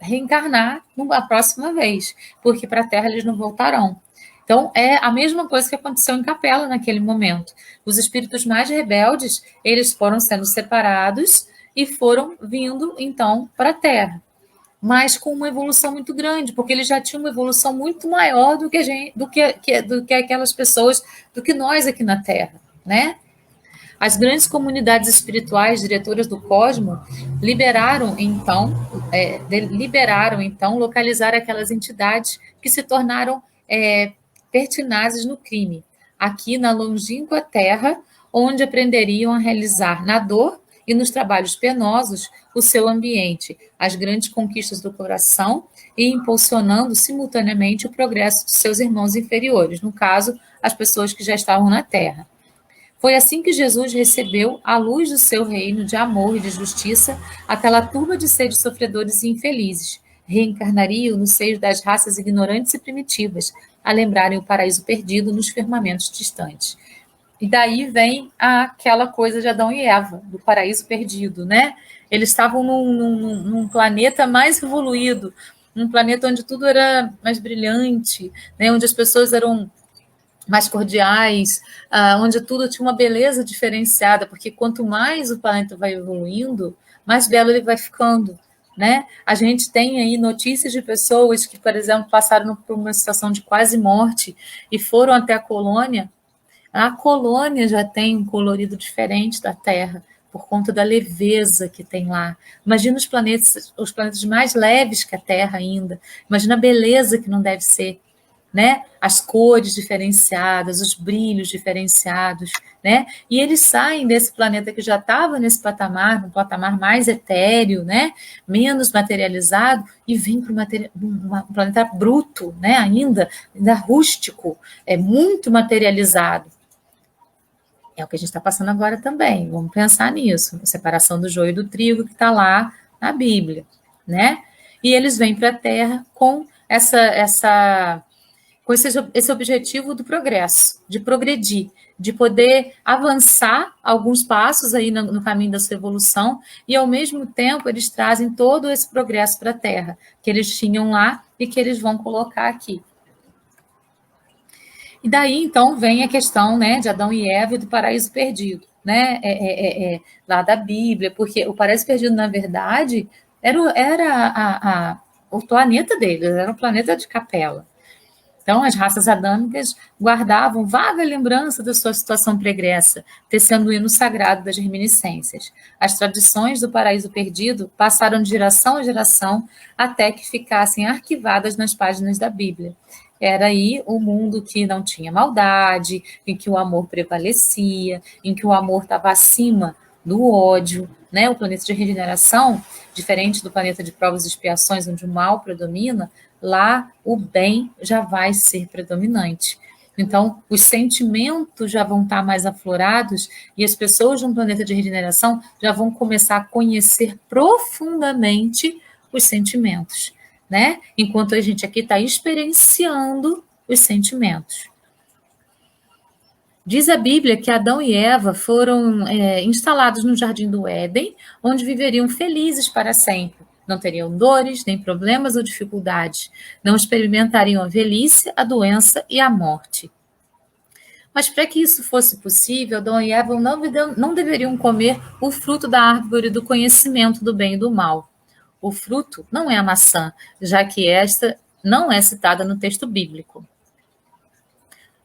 reencarnar a próxima vez, porque para a Terra eles não voltarão. Então, é a mesma coisa que aconteceu em Capela naquele momento. Os espíritos mais rebeldes, eles foram sendo separados e foram vindo, então, para a Terra, mas com uma evolução muito grande, porque eles já tinham uma evolução muito maior do que aquelas pessoas, do que nós aqui na Terra, né? As grandes comunidades espirituais, diretoras do cosmos, liberaram então localizar aquelas entidades que se tornaram pertinazes no crime, aqui na longínqua Terra, onde aprenderiam a realizar na dor e nos trabalhos penosos o seu ambiente, as grandes conquistas do coração e impulsionando simultaneamente o progresso dos seus irmãos inferiores, no caso, as pessoas que já estavam na Terra. Foi assim que Jesus recebeu a luz do seu reino de amor e de justiça aquela turma de seres sofredores e infelizes. Reencarnariam no seio das raças ignorantes e primitivas, a lembrarem o paraíso perdido nos firmamentos distantes. E daí vem aquela coisa de Adão e Eva, do paraíso perdido, né? Eles estavam num planeta mais evoluído, num planeta onde tudo era mais brilhante, né? Onde as pessoas eram mais cordiais, onde tudo tinha uma beleza diferenciada, porque quanto mais o planeta vai evoluindo, mais belo ele vai ficando, né? A gente tem aí notícias de pessoas que, por exemplo, passaram por uma situação de quase morte e foram até a colônia já tem um colorido diferente da Terra, por conta da leveza que tem lá. Imagina os planetas mais leves que a Terra ainda. Imagina a beleza que não deve ser, né? As cores diferenciadas, os brilhos diferenciados, né? E eles saem desse planeta que já estava nesse patamar, um patamar mais etéreo, né? Menos materializado, e vem para um planeta bruto, né? Ainda rústico, muito materializado. É o que a gente está passando agora também. Vamos pensar nisso, a separação do joio e do trigo que está lá na Bíblia, né? E eles vêm para a Terra com com esse objetivo do progresso, de progredir, de poder avançar alguns passos aí no caminho da sua evolução, e ao mesmo tempo eles trazem todo esse progresso para a Terra, que eles tinham lá e que eles vão colocar aqui. E daí, então, vem a questão, né, de Adão e Eva e do paraíso perdido, né, lá da Bíblia, porque o paraíso perdido, na verdade, era o planeta deles, era o planeta de Capela. Então, as raças adâmicas guardavam vaga lembrança da sua situação pregressa, tecendo o hino sagrado das reminiscências. As tradições do paraíso perdido passaram de geração a geração até que ficassem arquivadas nas páginas da Bíblia. Era aí o mundo que não tinha maldade, em que o amor prevalecia, em que o amor estava acima do ódio, né? O planeta de regeneração, diferente do planeta de provas e expiações, onde o mal predomina, lá o bem já vai ser predominante. Então, os sentimentos já vão estar mais aflorados e as pessoas de um planeta de regeneração já vão começar a conhecer profundamente os sentimentos, né? Enquanto a gente aqui está experienciando os sentimentos. Diz a Bíblia que Adão e Eva foram instalados no Jardim do Éden, onde viveriam felizes para sempre. Não teriam dores, nem problemas ou dificuldades. Não experimentariam a velhice, a doença e a morte. Mas para que isso fosse possível, Adão e Eva não deveriam comer o fruto da árvore do conhecimento do bem e do mal. O fruto não é a maçã, já que esta não é citada no texto bíblico.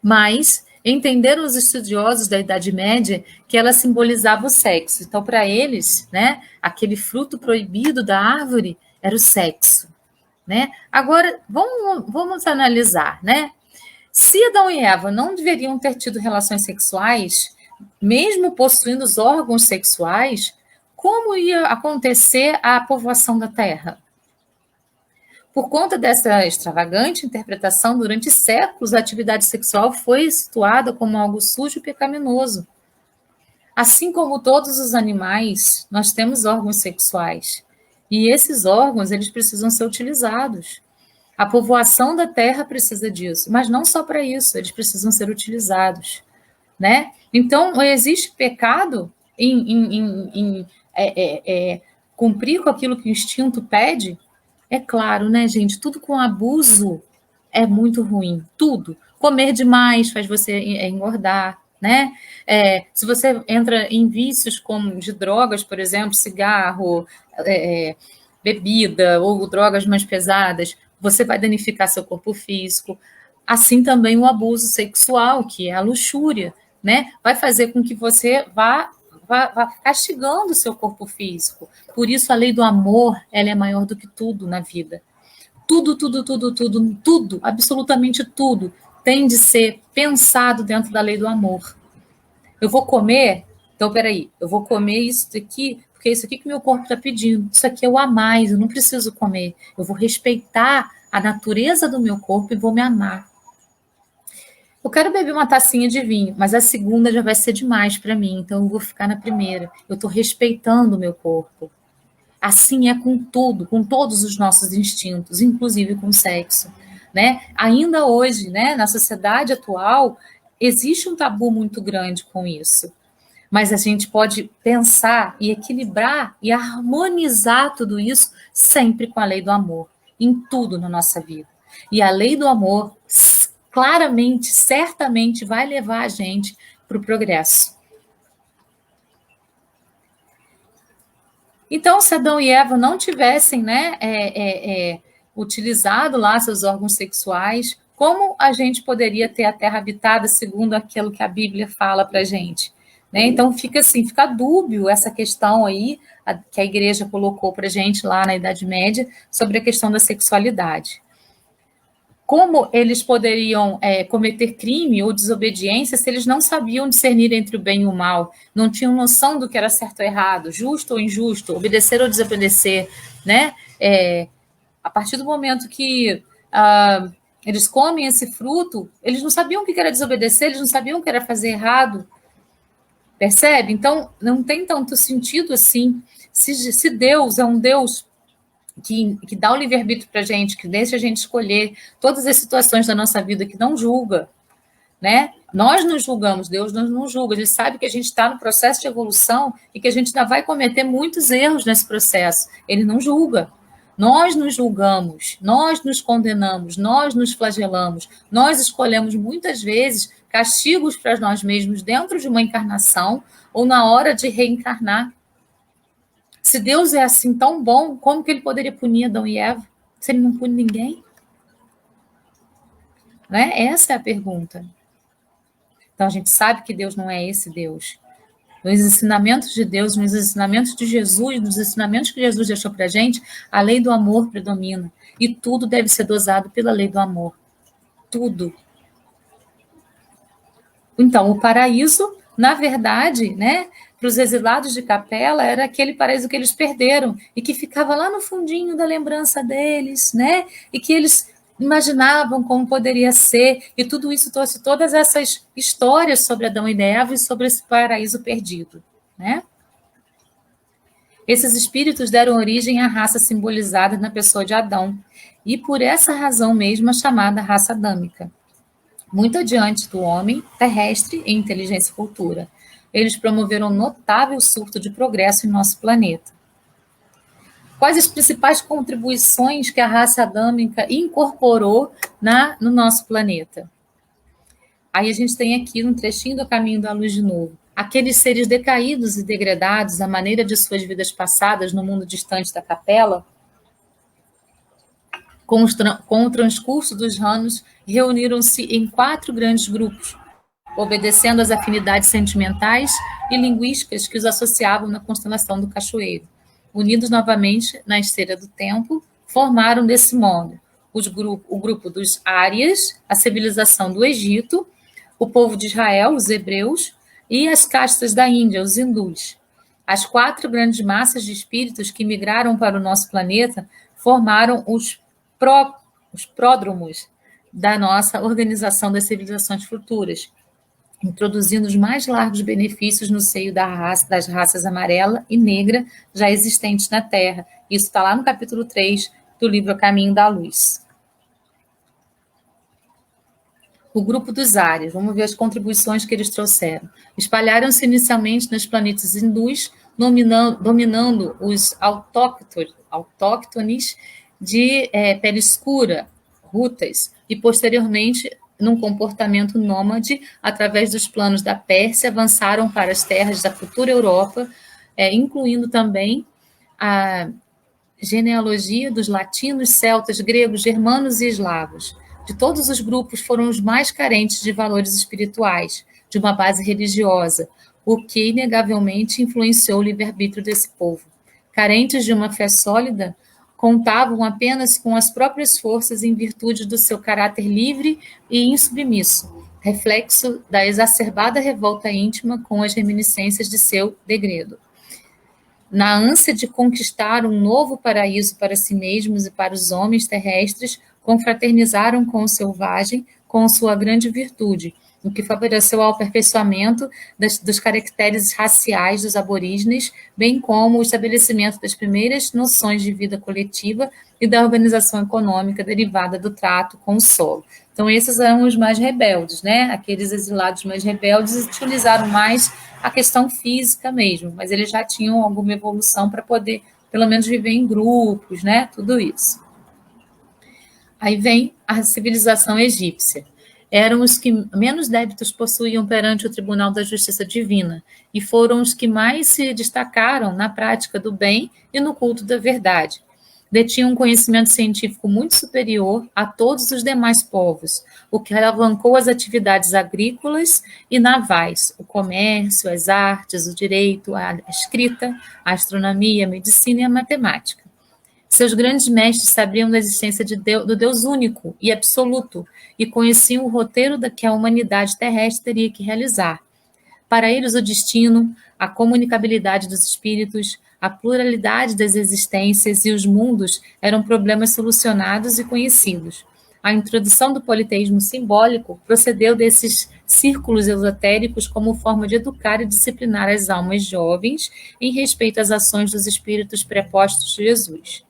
Mas entenderam os estudiosos da Idade Média que ela simbolizava o sexo. Então, para eles, né, aquele fruto proibido da árvore era o sexo. Né? Agora, vamos analisar. Né? Se Adão e Eva não deveriam ter tido relações sexuais, mesmo possuindo os órgãos sexuais, como ia acontecer a povoação da Terra? Por conta dessa extravagante interpretação, durante séculos, a atividade sexual foi situada como algo sujo e pecaminoso. Assim como todos os animais, nós temos órgãos sexuais. E esses órgãos, eles precisam ser utilizados. A povoação da Terra precisa disso, mas não só para isso, eles precisam ser utilizados. Né? Então, existe pecado em cumprir com aquilo que o instinto pede? É claro, né, gente? Tudo com abuso é muito ruim. Tudo. Comer demais faz você engordar, né? Se você entra em vícios como de drogas, por exemplo, cigarro, bebida ou drogas mais pesadas, você vai danificar seu corpo físico. Assim também o abuso sexual, que é a luxúria, né? Vai fazer com que você vá castigando o seu corpo físico. Por isso, a lei do amor, ela é maior do que tudo na vida. Tudo, absolutamente tudo, tem de ser pensado dentro da lei do amor. Eu vou comer, então, peraí, eu vou comer isso daqui, porque é isso aqui que meu corpo está pedindo. Isso aqui eu amar, eu não preciso comer. Eu vou respeitar a natureza do meu corpo e vou me amar. Eu quero beber uma tacinha de vinho, mas a segunda já vai ser demais para mim, então eu vou ficar na primeira. Eu estou respeitando o meu corpo. Assim é com tudo, com todos os nossos instintos, inclusive com o sexo. Né? Ainda hoje, né, na sociedade atual, existe um tabu muito grande com isso. Mas a gente pode pensar e equilibrar e harmonizar tudo isso sempre com a lei do amor, em tudo na nossa vida. E a lei do amor claramente, certamente vai levar a gente para o progresso. Então, se Adão e Eva não tivessem, né, utilizado lá seus órgãos sexuais, como a gente poderia ter a terra habitada segundo aquilo que a Bíblia fala para a gente? Né? Então, fica dúbio essa questão aí que a igreja colocou para a gente lá na Idade Média sobre a questão da sexualidade. Como eles poderiam cometer crime ou desobediência se eles não sabiam discernir entre o bem e o mal, não tinham noção do que era certo ou errado, justo ou injusto, obedecer ou desobedecer, né? A partir do momento que eles comem esse fruto, eles não sabiam o que era desobedecer, eles não sabiam o que era fazer errado, percebe? Então, não tem tanto sentido assim. Se Deus é um Deus que dá o livre-arbítrio para a gente, que deixa a gente escolher todas as situações da nossa vida, que não julga, né? Nós nos julgamos, Deus não julga. Ele sabe que a gente está no processo de evolução e que a gente ainda vai cometer muitos erros nesse processo. Ele não julga. Nós nos julgamos, nós nos condenamos, nós nos flagelamos, nós escolhemos muitas vezes castigos para nós mesmos dentro de uma encarnação ou na hora de reencarnar. Se Deus é assim tão bom, como que ele poderia punir Adão e Eva? Se ele não pune ninguém? Né? Essa é a pergunta. Então, a gente sabe que Deus não é esse Deus. Nos ensinamentos de Deus, nos ensinamentos de Jesus, nos ensinamentos que Jesus deixou para a gente, a lei do amor predomina. E tudo deve ser dosado pela lei do amor. Tudo. Então, o paraíso, na verdade, né, para os exilados de Capela, era aquele paraíso que eles perderam e que ficava lá no fundinho da lembrança deles, né? E que eles imaginavam como poderia ser, e tudo isso trouxe todas essas histórias sobre Adão e Eva e sobre esse paraíso perdido, né? Esses espíritos deram origem à raça simbolizada na pessoa de Adão, e por essa razão mesmo chamada raça adâmica. Muito adiante do homem terrestre em inteligência e cultura. Eles promoveram um notável surto de progresso em nosso planeta. Quais as principais contribuições que a raça adâmica incorporou no nosso planeta? Aí a gente tem aqui um trechinho do Caminho da Luz de novo. Aqueles seres decaídos e degradados, à maneira de suas vidas passadas no mundo distante da Capela, com o transcurso dos anos, reuniram-se em 4 grandes grupos, obedecendo às afinidades sentimentais e linguísticas que os associavam na constelação do Cachoeiro. Unidos novamente na esteira do tempo, formaram desse modo o grupo dos Árias, a civilização do Egito, o povo de Israel, os hebreus, e as castas da Índia, os hindus. As 4 grandes massas de espíritos que migraram para o nosso planeta formaram os pródromos da nossa organização das civilizações futuras, introduzindo os mais largos benefícios no seio das raças amarela e negra já existentes na Terra. Isso está lá no capítulo 3 do livro A Caminho da Luz. O grupo dos Árias, vamos ver as contribuições que eles trouxeram. Espalharam-se inicialmente nos planetas hindus, dominando os autóctones de pele escura, rutas, e posteriormente num comportamento nômade, através dos planos da Pérsia, avançaram para as terras da futura Europa, incluindo também a genealogia dos latinos, celtas, gregos, germanos e eslavos. De todos os grupos, foram os mais carentes de valores espirituais, de uma base religiosa, o que inegavelmente influenciou o livre-arbítrio desse povo. Carentes de uma fé sólida, contavam apenas com as próprias forças em virtude do seu caráter livre e insubmisso, reflexo da exacerbada revolta íntima com as reminiscências de seu degredo. Na ânsia de conquistar um novo paraíso para si mesmos e para os homens terrestres, confraternizaram com o selvagem, com sua grande virtude, o que favoreceu ao aperfeiçoamento dos caracteres raciais dos aborígenes, bem como o estabelecimento das primeiras noções de vida coletiva e da organização econômica derivada do trato com o solo. Então, esses eram os mais rebeldes, né? Aqueles exilados mais rebeldes utilizaram mais a questão física mesmo, mas eles já tinham alguma evolução para poder, pelo menos, viver em grupos, né? Tudo isso. Aí vem a civilização egípcia. Eram os que menos débitos possuíam perante o Tribunal da Justiça Divina e foram os que mais se destacaram na prática do bem e no culto da verdade. Detinham um conhecimento científico muito superior a todos os demais povos, o que alavancou as atividades agrícolas e navais, o comércio, as artes, o direito, a escrita, a astronomia, a medicina e a matemática. Seus grandes mestres sabiam da existência do Deus único e absoluto e conheciam o roteiro que a humanidade terrestre teria que realizar. Para eles, o destino, a comunicabilidade dos espíritos, a pluralidade das existências e os mundos eram problemas solucionados e conhecidos. A introdução do politeísmo simbólico procedeu desses círculos esotéricos como forma de educar e disciplinar as almas jovens em respeito às ações dos espíritos prepostos de Jesus.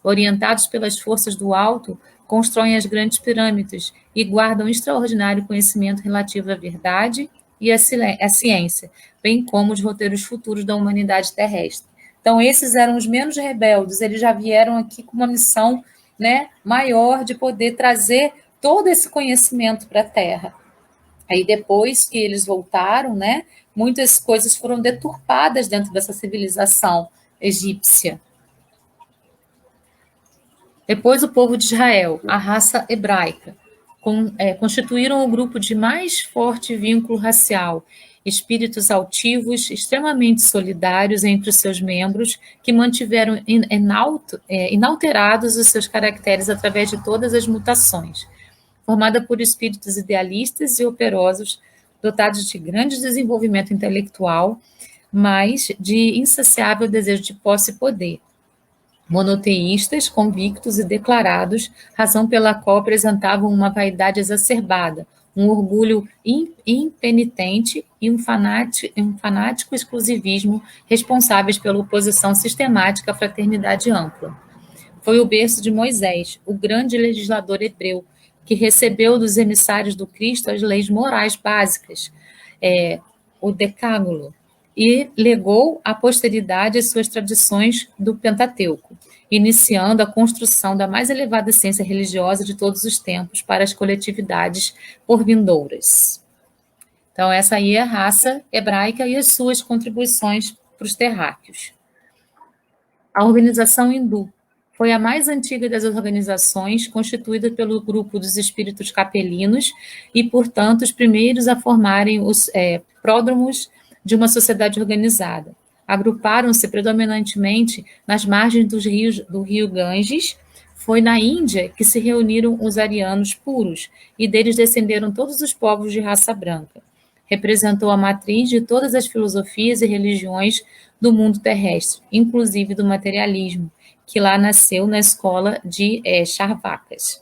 orientados pelas forças do alto, constroem as grandes pirâmides e guardam extraordinário conhecimento relativo à verdade e à ciência, bem como os roteiros futuros da humanidade terrestre. Então, esses eram os menos rebeldes, eles já vieram aqui com uma missão, né, maior de poder trazer todo esse conhecimento para a Terra. Aí, depois que eles voltaram, né, muitas coisas foram deturpadas dentro dessa civilização egípcia. Depois, o povo de Israel, a raça hebraica, constituíram o grupo de mais forte vínculo racial, espíritos altivos, extremamente solidários entre os seus membros, que mantiveram inalterados os seus caracteres através de todas as mutações. Formada por espíritos idealistas e operosos, dotados de grande desenvolvimento intelectual, mas de insaciável desejo de posse e poder. Monoteístas, convictos e declarados, razão pela qual apresentavam uma vaidade exacerbada, um orgulho impenitente e um fanático exclusivismo responsáveis pela oposição sistemática à fraternidade ampla. Foi o berço de Moisés, o grande legislador hebreu, que recebeu dos emissários do Cristo as leis morais básicas, o Decálogo, e legou à posteridade as suas tradições do Pentateuco, iniciando a construção da mais elevada ciência religiosa de todos os tempos para as coletividades por vindouras. Então, essa aí é a raça hebraica e as suas contribuições para os terráqueos. A organização hindu foi a mais antiga das organizações, constituída pelo grupo dos espíritos capelinos e, portanto, os primeiros a formarem os pródromos de uma sociedade organizada. Agruparam-se predominantemente nas margens do rio Ganges. Foi na Índia que se reuniram os arianos puros, e deles descenderam todos os povos de raça branca. Representou a matriz de todas as filosofias e religiões do mundo terrestre, inclusive do materialismo, que lá nasceu na escola de Charvakas.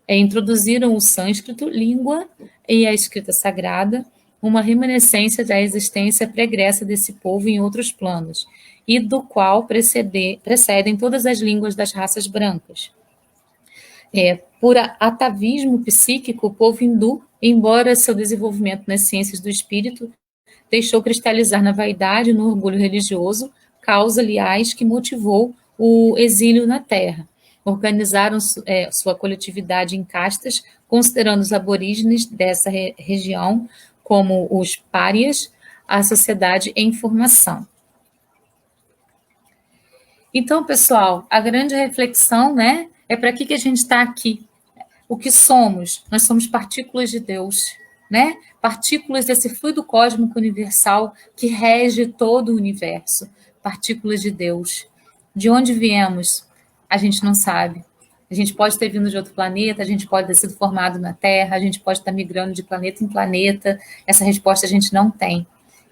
Introduziram o sânscrito, língua e a escrita sagrada, uma reminiscência da existência pregressa desse povo em outros planos, e do qual precedem todas as línguas das raças brancas. Por atavismo psíquico, o povo hindu, embora seu desenvolvimento nas ciências do espírito, deixou cristalizar na vaidade e no orgulho religioso, causa, aliás, que motivou o exílio na terra. Organizaram sua coletividade em castas, considerando os aborígenes dessa região como os párias, a sociedade em formação. Então, pessoal, a grande reflexão, né, é para que a gente está aqui. O que somos? Nós somos partículas de Deus, né? Partículas desse fluido cósmico universal que rege todo o universo. Partículas de Deus. De onde viemos? A gente não sabe. A gente pode ter vindo de outro planeta, a gente pode ter sido formado na Terra, a gente pode estar migrando de planeta em planeta. Essa resposta a gente não tem.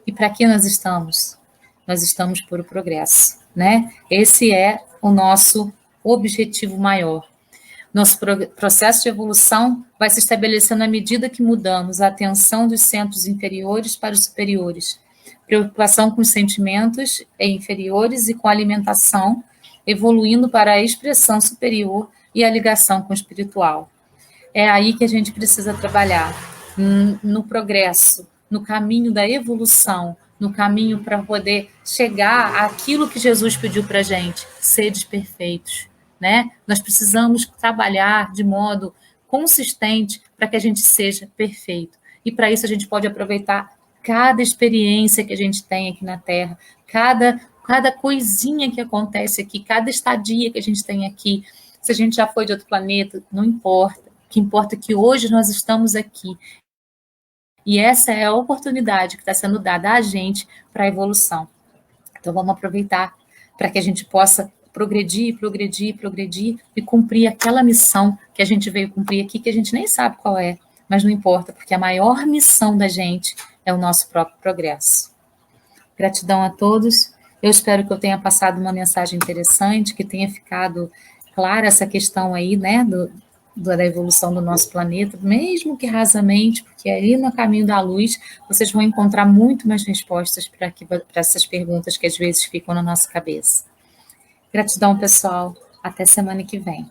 E para que nós estamos? Nós estamos por o progresso, né? Esse é o nosso objetivo maior. Nosso processo de evolução vai se estabelecendo à medida que mudamos a atenção dos centros inferiores para os superiores. Preocupação com os sentimentos inferiores e com a alimentação, evoluindo para a expressão superior e a ligação com o espiritual. É aí que a gente precisa trabalhar, no progresso, no caminho da evolução, no caminho para poder chegar àquilo que Jesus pediu para a gente, seres perfeitos, né? Nós precisamos trabalhar de modo consistente para que a gente seja perfeito. E para isso a gente pode aproveitar cada experiência que a gente tem aqui na Terra, cada coisinha que acontece aqui, cada estadia que a gente tem aqui. Se a gente já foi de outro planeta, não importa. O que importa é que hoje nós estamos aqui. E essa é a oportunidade que está sendo dada a gente para a evolução. Então, vamos aproveitar para que a gente possa progredir e cumprir aquela missão que a gente veio cumprir aqui, que a gente nem sabe qual é, mas não importa, porque a maior missão da gente é o nosso próprio progresso. Gratidão a todos. Eu espero que eu tenha passado uma mensagem interessante, que tenha ficado clara essa questão aí, né, da evolução do nosso planeta, mesmo que rasamente, porque aí no caminho da luz vocês vão encontrar muito mais respostas para essas perguntas que às vezes ficam na nossa cabeça. Gratidão, pessoal. Até semana que vem.